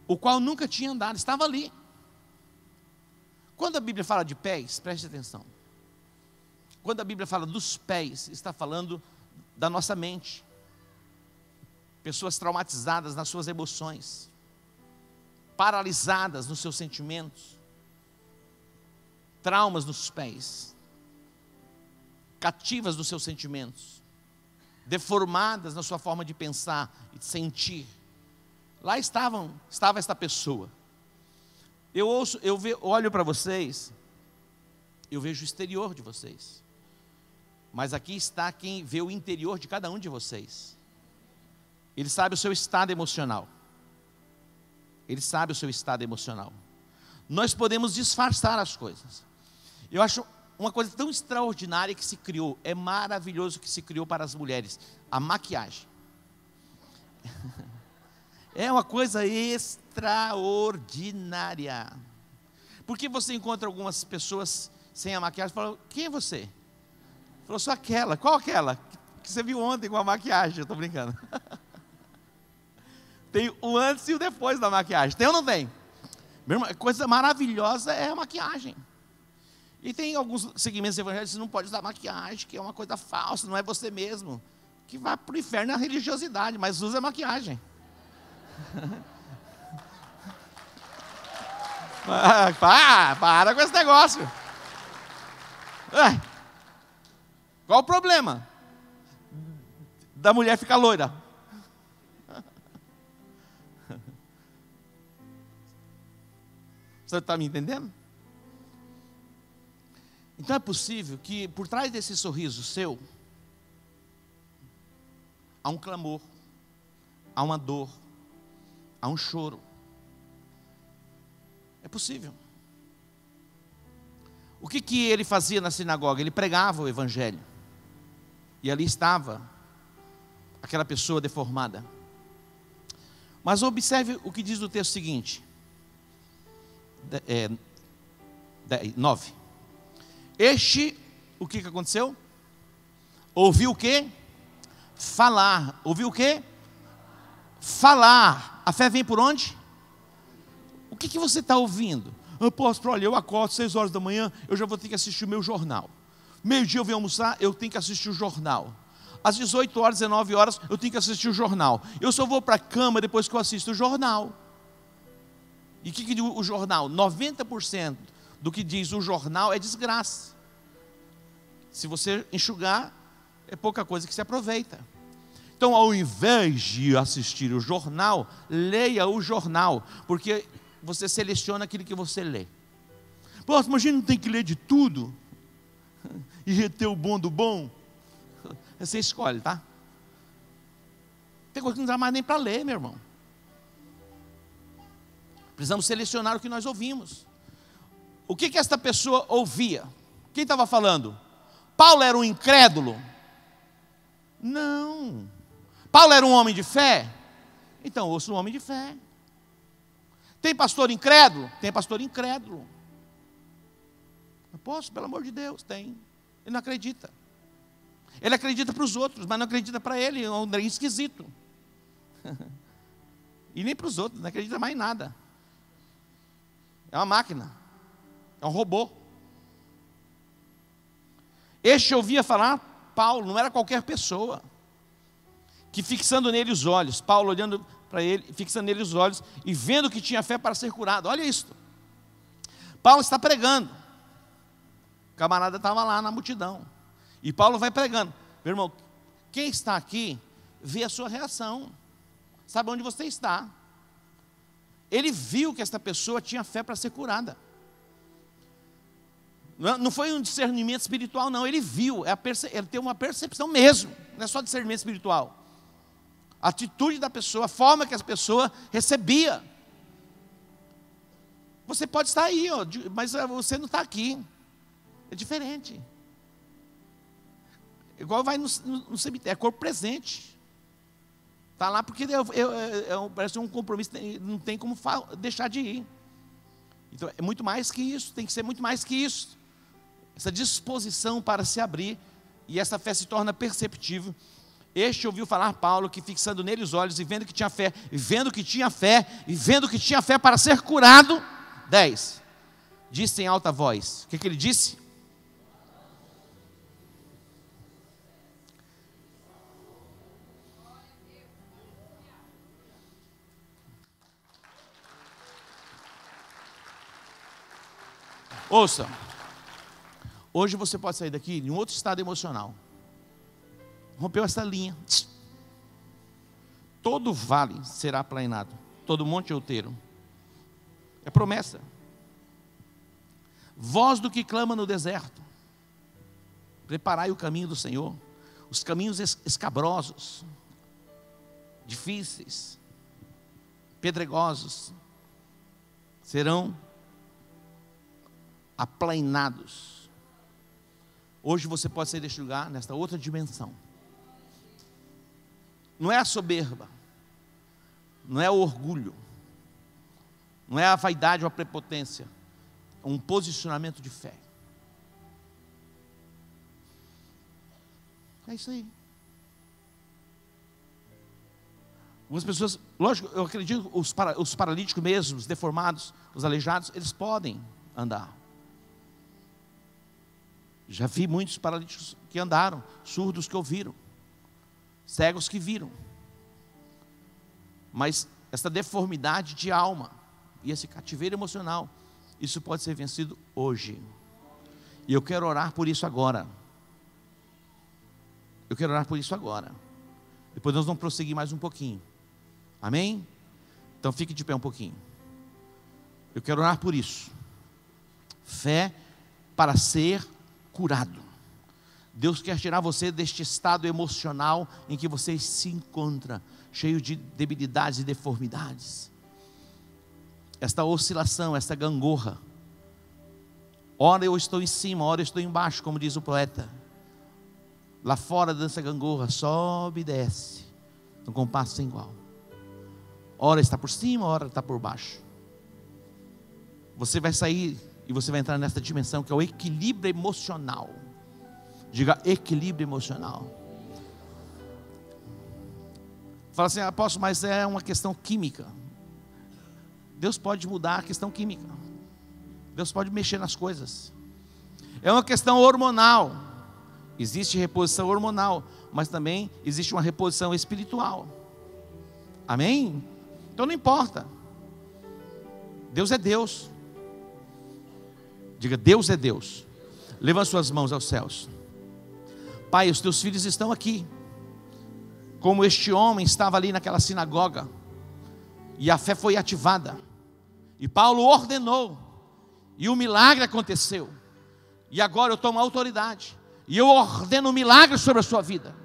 o qual nunca tinha andado, estava ali. Quando a Bíblia fala de pés, preste atenção. Quando a Bíblia fala dos pés, está falando da nossa mente. Pessoas traumatizadas nas suas emoções, paralisadas nos seus sentimentos, traumas nos pés, cativas nos seus sentimentos, deformadas na sua forma de pensar e de sentir. Lá estava esta pessoa. Olho para vocês, eu vejo o exterior de vocês, mas aqui está quem vê o interior de cada um de vocês. Ele sabe o seu estado emocional. Ele sabe o seu estado emocional. Nós podemos disfarçar as coisas. Eu acho uma coisa tão extraordinária que se criou, é maravilhoso que se criou para as mulheres, a maquiagem. É uma coisa extraordinária. Porque você encontra algumas pessoas sem a maquiagem e fala: quem é você? Falou: sou aquela. Qual aquela? Que você viu ontem com a maquiagem. Eu estou brincando. Tem o antes e o depois da maquiagem. Tem ou não tem? Meu irmão, coisa maravilhosa é a maquiagem. E tem alguns segmentos evangélicos que você não pode usar maquiagem, que é uma coisa falsa, não é você mesmo. Que vai para o inferno na religiosidade, mas usa maquiagem. Para com esse negócio. Qual o problema da mulher ficar loira? Você está me entendendo? Então é possível que por trás desse sorriso seu há um clamor, há uma dor, há um choro. É possível. O que ele fazia na sinagoga? Ele pregava o evangelho. E ali estava aquela pessoa deformada. Mas observe o que diz o texto seguinte. 9. Este, o que aconteceu? Ouviu o quê? Falar. Ouviu o quê? Falar. A fé vem por onde? O que você está ouvindo? Apóstolo, olha, eu acordo 6 horas da manhã, eu já vou ter que assistir o meu jornal. Meio-dia eu venho almoçar, eu tenho que assistir o jornal. Às 18 horas, 19 horas, eu tenho que assistir o jornal. Eu só vou para a cama depois que eu assisto o jornal. E o que diz o jornal? 90% do que diz o jornal é desgraça. Se você enxugar, é pouca coisa que se aproveita. Então, ao invés de assistir o jornal, leia o jornal, porque você seleciona aquilo que você lê. Pô, imagina, não tem que ler de tudo e reter o bom do bom. Você escolhe, tá? Tem coisa que não dá mais nem para ler, meu irmão. Precisamos selecionar o que nós ouvimos. O que esta pessoa ouvia? Quem estava falando? Paulo era um incrédulo? Não. Paulo era um homem de fé? Então ouça um homem de fé. Tem pastor incrédulo? Tem pastor incrédulo. Eu posso, pelo amor de Deus, tem. Ele não acredita. Ele acredita para os outros, mas não acredita para ele, é um trem esquisito. E nem para os outros, não acredita mais em nada. É uma máquina, é um robô. Este ouvia falar Paulo, não era qualquer pessoa, que fixando nele os olhos, Paulo olhando para ele, fixando nele os olhos, e vendo que tinha fé para ser curado. Olha isso. Paulo está pregando. O camarada estava lá na multidão. E Paulo vai pregando. Meu irmão, quem está aqui, vê a sua reação. Sabe onde você está. Ele viu que esta pessoa tinha fé para ser curada. Não foi um discernimento espiritual, não. Ele viu, ele tem uma percepção mesmo. Não é só discernimento espiritual. A atitude da pessoa, a forma que a pessoa recebia. Você pode estar aí, mas você não está aqui. É diferente. Igual vai no cemitério, é corpo presente. Está lá porque parece um compromisso, não tem como deixar de ir. Então é muito mais que isso, tem que ser muito mais que isso. Essa disposição para se abrir, e essa fé se torna perceptível. Este ouviu falar Paulo, que fixando nele os olhos, e vendo que tinha fé, e vendo que tinha fé, e vendo que tinha fé para ser curado. 10. Disse em alta voz. O que ele disse? Ouça, hoje você pode sair daqui em um outro estado emocional. Rompeu essa linha. Todo vale será aplainado, todo monte outeiro. É promessa. Voz do que clama no deserto: preparai o caminho do Senhor. Os caminhos escabrosos, difíceis, pedregosos, serão aplainados. Hoje você pode sair deste lugar, nesta outra dimensão. Não é a soberba, não é o orgulho, não é a vaidade ou a prepotência, é um posicionamento de fé. É isso aí. Algumas pessoas, lógico, eu acredito, os paralíticos mesmo, os deformados, os aleijados, eles podem andar. Já vi muitos paralíticos que andaram, surdos que ouviram, cegos que viram. Mas essa deformidade de alma e esse cativeiro emocional, isso pode ser vencido hoje. E eu quero orar por isso agora. Eu quero orar por isso agora. Depois nós vamos prosseguir mais um pouquinho. Amém? Então fique de pé um pouquinho. Eu quero orar por isso. Fé para ser curado. Deus quer tirar você deste estado emocional em que você se encontra, cheio de debilidades e deformidades. Esta oscilação, esta gangorra. Ora eu estou em cima, ora eu estou embaixo, como diz o poeta. Lá fora dessa gangorra, sobe e desce, num compasso sem igual. Ora está por cima, ora está por baixo. Você vai sair e você vai entrar nessa dimensão que é o equilíbrio emocional. Diga equilíbrio emocional. Fala assim, apóstolo, mas é uma questão química. Deus pode mudar a questão química. Deus pode mexer nas coisas. É uma questão hormonal. Existe reposição hormonal, mas também existe uma reposição espiritual. Amém? Então não importa. Deus é Deus. Diga, Deus é Deus. Levanta suas mãos aos céus. Pai, os teus filhos estão aqui. Como este homem estava ali naquela sinagoga. E a fé foi ativada. E Paulo ordenou. E o milagre aconteceu. E agora eu tomo autoridade. E eu ordeno um milagre sobre a sua vida.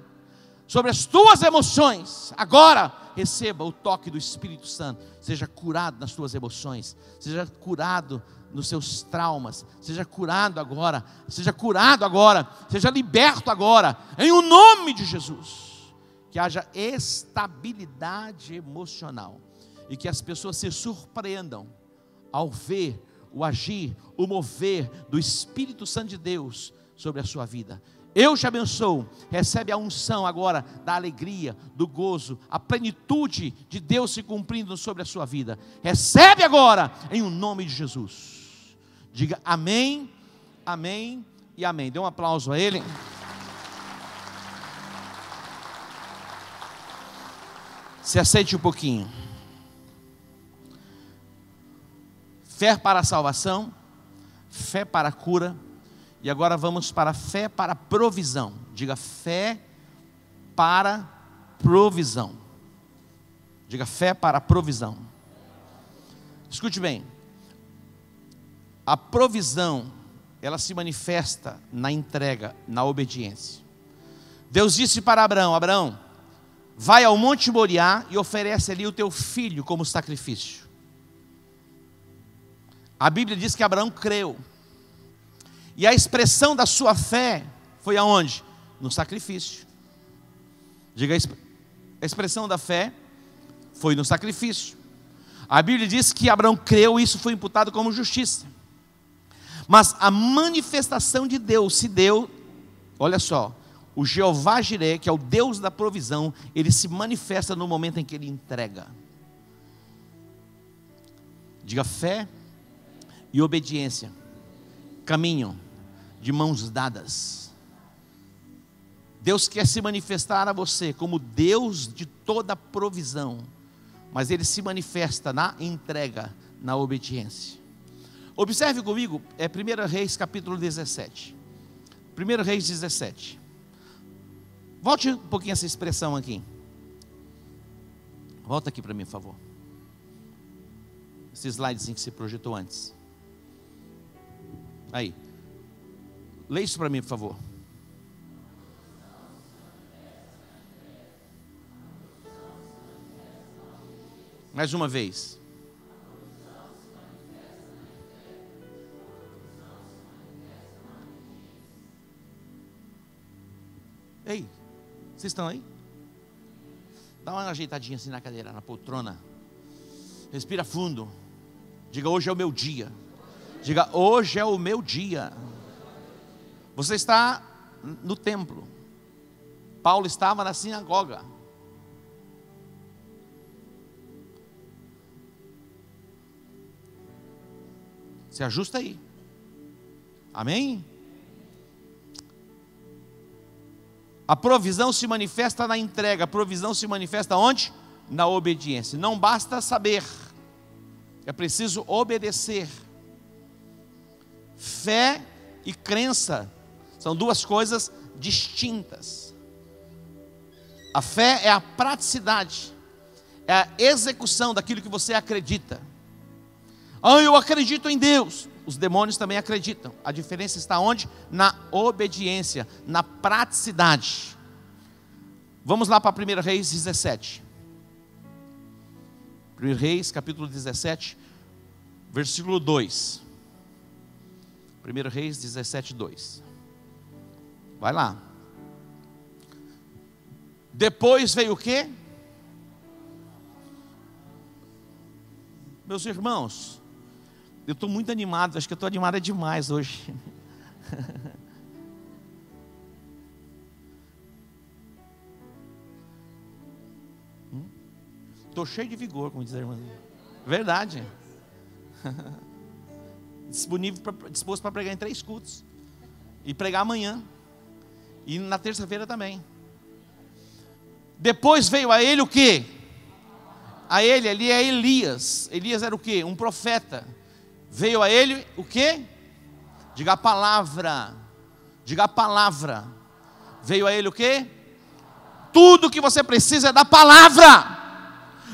Sobre as tuas emoções. Agora receba o toque do Espírito Santo. Seja curado nas tuas emoções. Seja curado nos seus traumas, seja curado agora, seja curado agora, seja liberto agora, em o nome de Jesus. Que haja estabilidade emocional, e que as pessoas se surpreendam, ao ver o agir, o mover do Espírito Santo de Deus, sobre a sua vida. Eu te abençoo, recebe a unção agora, da alegria, do gozo, a plenitude de Deus se cumprindo sobre a sua vida, recebe agora, em o nome de Jesus. Diga amém, amém e amém. Dê um aplauso a ele. Se aceite um pouquinho. Fé para a salvação, fé para a cura. E agora vamos para a fé para a provisão. Diga fé para provisão. Diga fé para a provisão. Escute bem. A provisão, ela se manifesta na entrega, na obediência. Deus disse para Abraão: Abraão, vai ao Monte Moriá e oferece ali o teu filho como sacrifício. A Bíblia diz que Abraão creu. E a expressão da sua fé foi aonde? No sacrifício. Diga, A expressão da fé foi no sacrifício. A Bíblia diz que Abraão creu e isso foi imputado como justiça. Mas a manifestação de Deus se deu, olha só, o Jeová Jireh, que é o Deus da provisão, ele se manifesta no momento em que ele entrega. Diga: fé e obediência caminham de mãos dadas. Deus quer se manifestar a você como Deus de toda provisão, mas ele se manifesta na entrega, na obediência. Observe comigo, 1 Reis capítulo 17. 1 Reis 17. Volte um pouquinho essa expressão aqui. Volta aqui para mim, por favor. Esse slidezinho que você projetou antes. Aí. Leia isso para mim, por favor. Mais uma vez. Ei, vocês estão aí? Dá uma ajeitadinha assim na cadeira, na poltrona. Respira fundo. Diga: hoje é o meu dia. Diga: hoje é o meu dia. Você está no templo. Paulo estava na sinagoga. Se ajusta aí. Amém? A provisão se manifesta na entrega. A provisão se manifesta onde? Na obediência. Não basta saber, é preciso obedecer. Fé e crença são duas coisas distintas. A fé é a praticidade, é a execução daquilo que você acredita. Eu acredito em Deus. Os demônios também acreditam. A diferença está onde? Na obediência, na praticidade. Vamos lá para 1 Reis 17. 1 Reis capítulo 17, versículo 2. 1 Reis 17, 2. Vai lá. Depois veio o quê? Meus irmãos, eu estou muito animado, acho que eu estou animado demais hoje. Estou cheio de vigor, como diz a irmã. Verdade. Disposto para pregar em 3 cultos. E pregar amanhã. E na terça-feira também. Depois veio a ele o quê? A ele, ali é Elias. Elias era o quê? Um profeta. Veio a ele o quê? Diga a palavra. Diga a palavra. Veio a ele o quê? Tudo que você precisa é da palavra.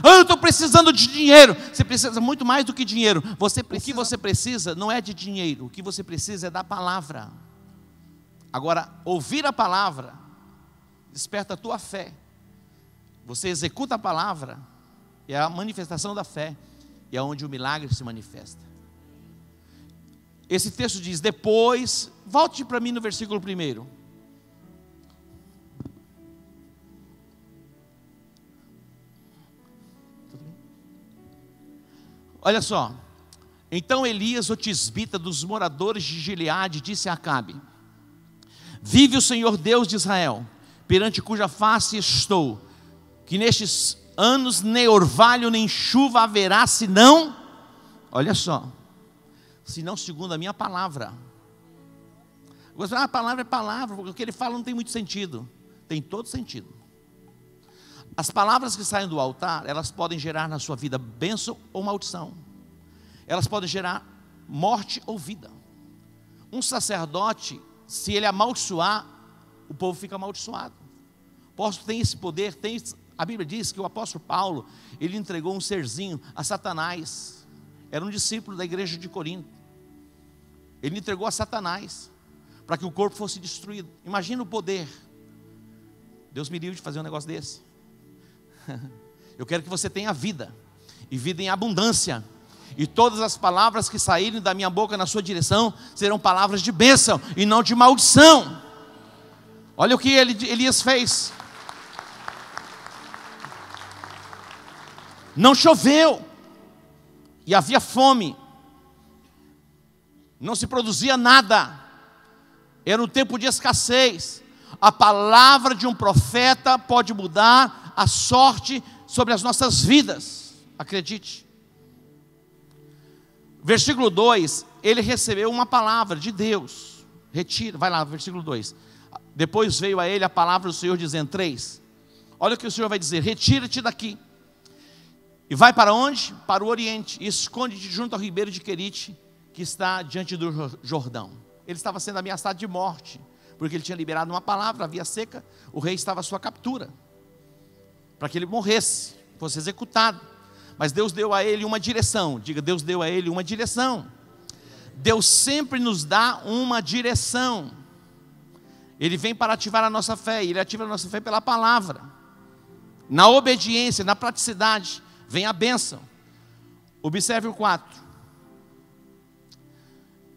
Eu estou precisando de dinheiro. Você precisa muito mais do que dinheiro. O que você precisa não é de dinheiro. O que você precisa é da palavra. Agora, ouvir a palavra desperta a tua fé. Você executa a palavra, é a manifestação da fé, e é onde o milagre se manifesta. Esse texto diz: depois, volte para mim no versículo 1. Olha só. Então Elias, o tisbita dos moradores de Gileade, disse a Acabe: vive o Senhor Deus de Israel, perante cuja face estou, que nestes anos nem orvalho nem chuva haverá, senão, olha só, senão segundo a minha palavra. A palavra é palavra, porque o que ele fala não tem muito sentido. Tem todo sentido. As palavras que saem do altar, elas podem gerar na sua vida bênção ou maldição. Elas podem gerar morte ou vida. Um sacerdote, se ele amaldiçoar, o povo fica amaldiçoado. O apóstolo tem esse poder, a Bíblia diz que o apóstolo Paulo, ele entregou um serzinho a Satanás. Era um discípulo da igreja de Corinto. Ele entregou a Satanás, para que o corpo fosse destruído. Imagina o poder. Deus me livre de fazer um negócio desse. Eu quero que você tenha vida, e vida em abundância, e todas as palavras que saírem da minha boca na sua direção serão palavras de bênção e não de maldição. Olha o que Elias fez. Não choveu. E havia fome. Não se produzia nada. Era um tempo de escassez. A palavra de um profeta pode mudar a sorte sobre as nossas vidas. Acredite. Versículo 2, ele recebeu uma palavra de Deus. Retira, vai lá, versículo 2. Depois veio a ele a palavra do Senhor dizendo, 3. Olha o que o Senhor vai dizer, retira-te daqui. E vai para onde? Para o oriente. E esconde-te junto ao ribeiro de Querite, que está diante do Jordão. Ele estava sendo ameaçado de morte, porque ele tinha liberado uma palavra, havia seca. O rei estava à sua captura, para que ele morresse, fosse executado. Mas Deus deu a ele uma direção. Diga, Deus deu a ele uma direção. Deus sempre nos dá uma direção. Ele vem para ativar a nossa fé. Ele ativa a nossa fé pela palavra. Na obediência, na praticidade, vem a bênção. Observe o 4.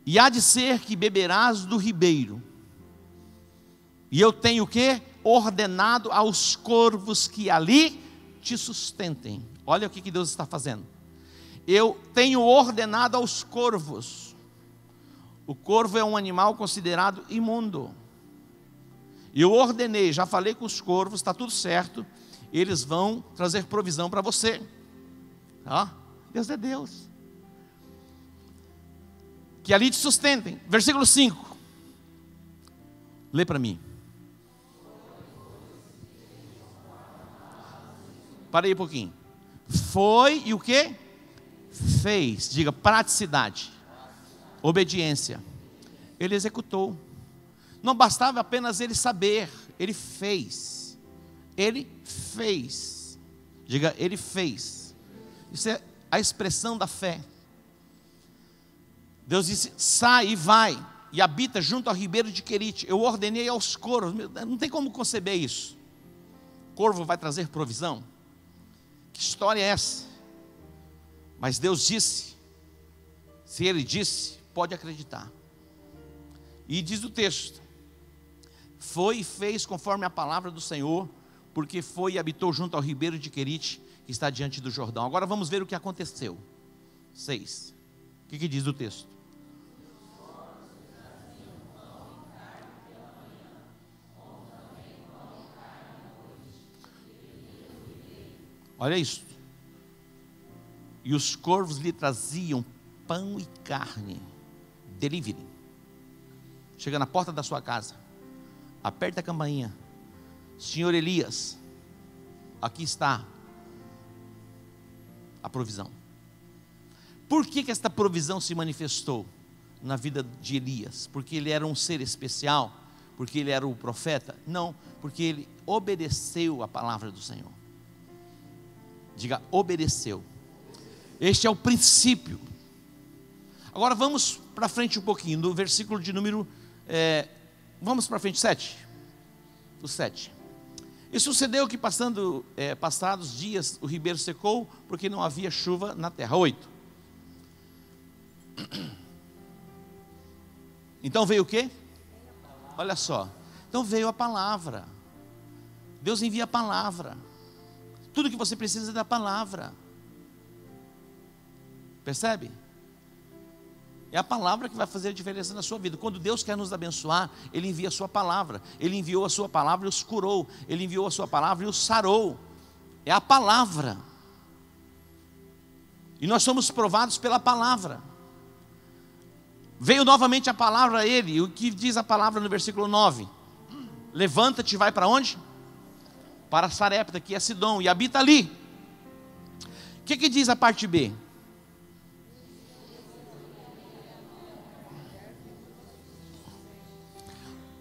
E há de ser que beberás do ribeiro. E eu tenho o quê? Ordenado aos corvos que ali te sustentem. Olha o que Deus está fazendo. Eu tenho ordenado aos corvos. O corvo é um animal considerado imundo. E eu ordenei, já falei com os corvos, está tudo certo. Eles vão trazer provisão para você. Deus é Deus. Que ali te sustentem. Versículo 5. Lê para mim. Para aí um pouquinho. Foi e o que? Fez. Diga, praticidade. Obediência. Ele executou. Não bastava apenas ele saber. Ele fez. Ele fez. Diga, ele fez. Isso é a expressão da fé. Deus disse, sai e vai. E habita junto ao ribeiro de Querite. Eu ordenei aos corvos. Não tem como conceber isso. Corvo vai trazer provisão? Que história é essa? Mas Deus disse. Se Ele disse, pode acreditar. E diz o texto: foi e fez conforme a palavra do Senhor, porque foi e habitou junto ao ribeiro de Querite, que está diante do Jordão. Agora vamos ver o que aconteceu. 6. O que diz o texto? Olha isso. E os corvos lhe traziam pão e carne. Delivery. Chega na porta da sua casa. Aperta a campainha. Senhor Elias, aqui está a provisão. Por que esta provisão se manifestou na vida de Elias? Porque ele era um ser especial? Porque ele era o profeta? Não, porque ele obedeceu a palavra do Senhor. Diga, obedeceu. Este é o princípio. Agora vamos para frente um pouquinho, no versículo de número, vamos para frente, 7. O 7. E sucedeu que passados dias o ribeiro secou, porque não havia chuva na terra. 8. Então veio o quê? Olha só. Então veio a palavra. Deus envia a palavra. Tudo que você precisa é da palavra. Percebe? É a palavra que vai fazer a diferença na sua vida. Quando Deus quer nos abençoar, Ele envia a sua palavra. Ele enviou a sua palavra e os curou. Ele enviou a sua palavra e os sarou. É a palavra. E nós somos provados pela palavra. Veio novamente a palavra a ele. E o que diz a palavra no versículo 9? Levanta-te e vai para onde? Para Sarepta, que é Sidom, e habita ali. O que diz a parte B?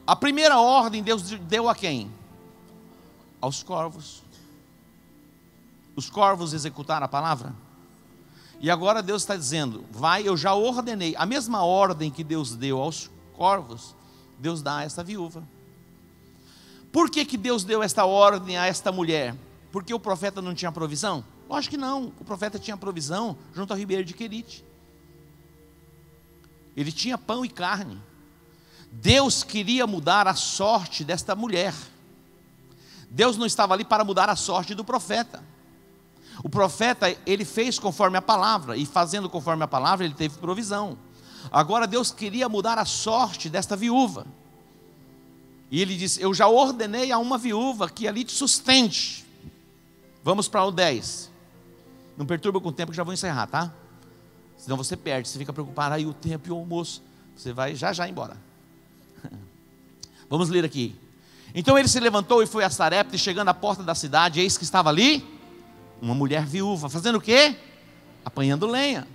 A primeira ordem Deus deu a quem? Aos corvos. Os corvos executaram a palavra. E agora Deus está dizendo, vai, eu já ordenei. A mesma ordem que Deus deu aos corvos, Deus dá a esta viúva. Por que Deus deu esta ordem a esta mulher? Porque o profeta não tinha provisão? Lógico que não, o profeta tinha provisão junto ao ribeiro de Querite. Ele tinha pão e carne. Deus queria mudar a sorte desta mulher. Deus não estava ali para mudar a sorte do profeta. O profeta, ele fez conforme a palavra, e fazendo conforme a palavra, ele teve provisão. Agora Deus queria mudar a sorte desta viúva. E ele disse: eu já ordenei a uma viúva que ali te sustente. Vamos para o 10. Não perturba com o tempo que já vou encerrar, tá? Senão você perde, você fica preocupado, aí o tempo e o almoço. Você vai já embora. Vamos ler aqui. Então ele se levantou e foi a Sarepta, e chegando à porta da cidade, eis que estava ali uma mulher viúva, fazendo o quê? Apanhando lenha.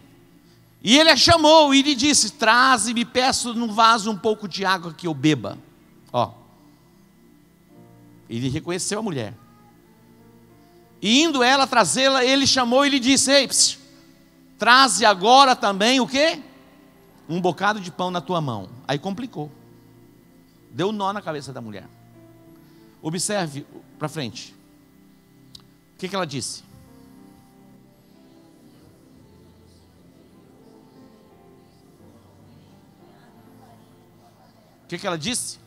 E ele a chamou e lhe disse: traze e me peço num vaso um pouco de água que eu beba. Ó, ele reconheceu a mulher. E indo ela trazê-la, ele chamou e lhe disse: ei, traze agora também o quê? Um bocado de pão na tua mão. Aí complicou. Deu nó na cabeça da mulher. Observe para frente. O que ela disse? O que ela disse?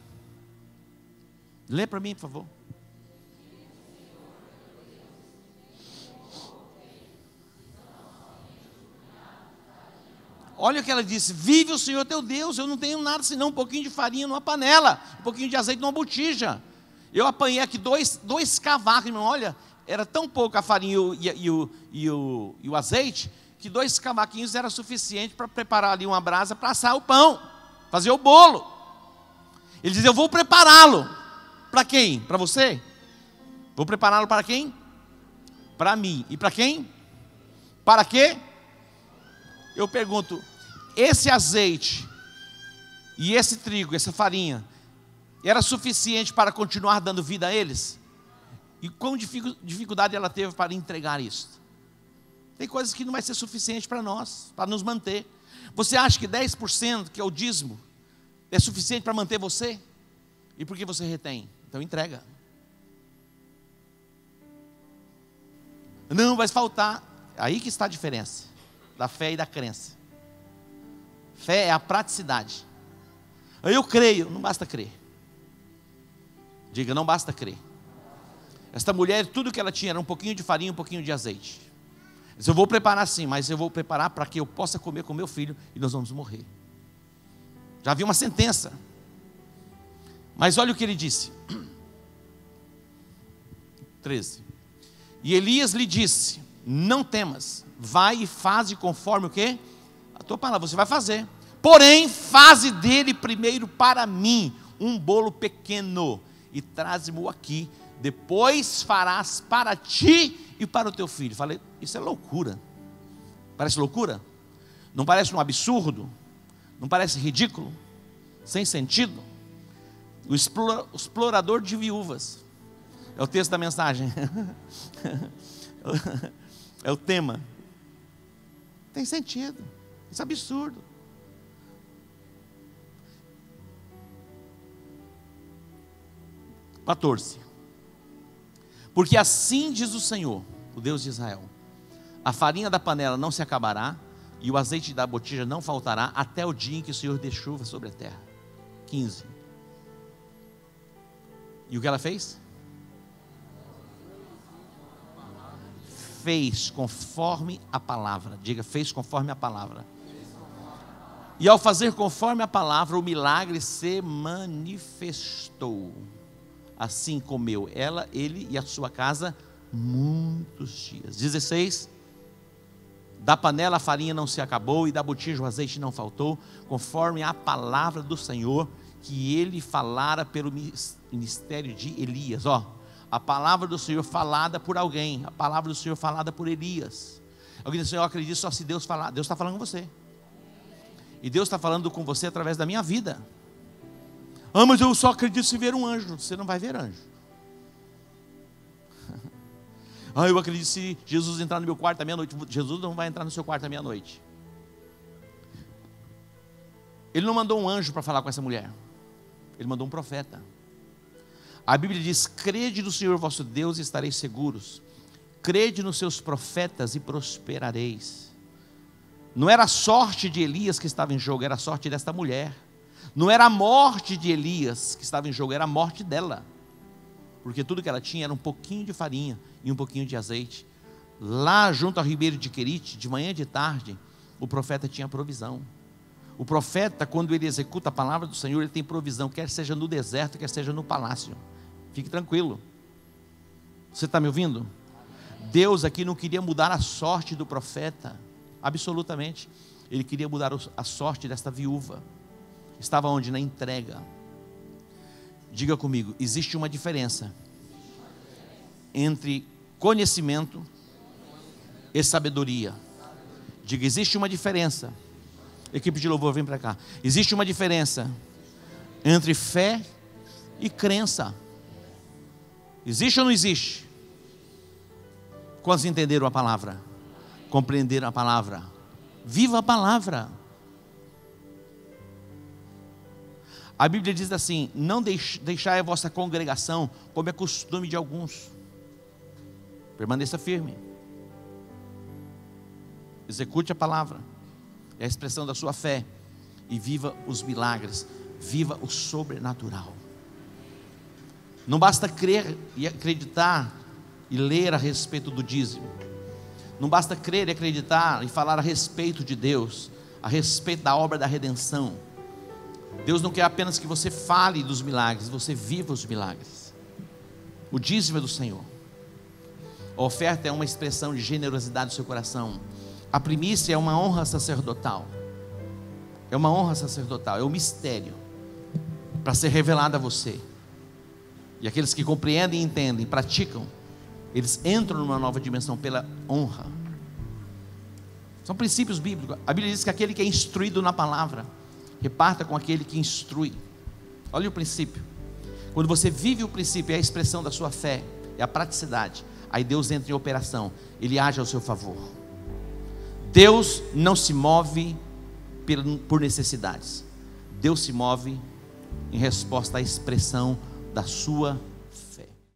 Lê para mim, por favor. Olha o que ela disse: vive o Senhor teu Deus, eu não tenho nada senão um pouquinho de farinha numa panela, um pouquinho de azeite numa botija. Eu apanhei aqui dois cavacos, irmão. Olha, era tão pouco a farinha e o azeite, que 2 cavaquinhos era suficiente para preparar ali uma brasa para assar o pão, fazer o bolo. Ele diz: eu vou prepará-lo. Para quem? Para você? Vou prepará-lo para quem? Para mim. E para quem? Para quê? Eu pergunto: esse azeite e esse trigo, essa farinha, era suficiente para continuar dando vida a eles? E quão dificuldade ela teve para entregar isso? Tem coisas que não vai ser suficiente para nós, para nos manter. Você acha que 10%, que é o dízimo, é suficiente para manter você? E por que você retém? Então entrega. Não vai faltar. Aí que está a diferença da fé e da crença. Fé é a praticidade. Eu creio, não basta crer. Diga: não basta crer. Esta mulher, tudo que ela tinha era um pouquinho de farinha, um pouquinho de azeite. Eu vou preparar sim, mas eu vou preparar para que eu possa comer com meu filho e nós vamos morrer. Já havia uma sentença. Mas olha o que ele disse. 13. E Elias lhe disse: não temas, vai e faze conforme o quê? A tua palavra, você vai fazer. Porém, faze dele primeiro para mim um bolo pequeno e traze-mo aqui. Depois farás para ti e para o teu filho. Falei: isso é loucura. Parece loucura? Não parece um absurdo? Não parece ridículo? Sem sentido? O explorador de viúvas. É o texto da mensagem. É o tema. Tem sentido. Isso é absurdo. Porque assim diz o Senhor, o Deus de Israel: a farinha da panela não se acabará, e o azeite da botija não faltará, até o dia em que o Senhor dê chuva sobre a terra. 15. E o que ela fez? Fez conforme a palavra. Diga: fez conforme a palavra. E ao fazer conforme a palavra, o milagre se manifestou. Assim comeu ela, ele e a sua casa muitos dias. 16. Da panela a farinha não se acabou, e da botija o azeite não faltou, conforme a palavra do Senhor que ele falara pelo ministério de Elias. Ó, a palavra do Senhor falada por alguém, a palavra do Senhor falada por Elias. Alguém diz: eu acredito só se Deus falar. Deus está falando com você. E Deus está falando com você através da minha vida. Ah, mas eu só acredito se ver um anjo. Você não vai ver anjo. Ah, eu acredito se Jesus entrar no meu quarto à meia-noite. Jesus não vai entrar no seu quarto à meia-noite. Ele não mandou um anjo para falar com essa mulher. Ele mandou um profeta. A Bíblia diz: crede no Senhor vosso Deus e estareis seguros. Crede nos seus profetas e prosperareis. Não era a sorte de Elias que estava em jogo, era a sorte desta mulher. Não era a morte de Elias que estava em jogo, era a morte dela. Porque tudo que ela tinha era um pouquinho de farinha e um pouquinho de azeite lá junto ao ribeiro de Querite, de manhã e de tarde, o profeta tinha provisão. O profeta, quando ele executa a palavra do Senhor, ele tem provisão, quer seja no deserto, quer seja no palácio. Fique tranquilo. Você está me ouvindo? Deus aqui não queria mudar a sorte do profeta, absolutamente. Ele queria mudar a sorte desta viúva. Estava onde? Na entrega. Diga comigo, existe uma diferença entre conhecimento e sabedoria. Diga, existe uma diferença. Equipe de louvor, vem para cá. Existe uma diferença entre fé e crença. Existe ou não existe? Quantos entenderam a palavra? Compreenderam a palavra? Viva a palavra. A Bíblia diz assim: não deixai a vossa congregação, como é costume de alguns. Permaneça firme. Execute a palavra, é a expressão da sua fé, e viva os milagres, viva o sobrenatural. Não basta crer e acreditar e ler a respeito do dízimo. Não basta crer e acreditar e falar a respeito de Deus, a respeito da obra da redenção. Deus não quer apenas que você fale dos milagres, você viva os milagres. O dízimo é do Senhor. A oferta é uma expressão de generosidade do seu coração. A primícia é uma honra sacerdotal. É uma honra sacerdotal, é um mistério para ser revelado a você. E aqueles que compreendem, entendem, praticam, eles entram numa nova dimensão pela honra. São princípios bíblicos. A Bíblia diz que aquele que é instruído na palavra, reparta com aquele que instrui. Olha o princípio. Quando você vive o princípio, é a expressão da sua fé, é a praticidade. Aí Deus entra em operação, Ele age ao seu favor. Deus não se move por necessidades. Deus se move em resposta à expressão da sua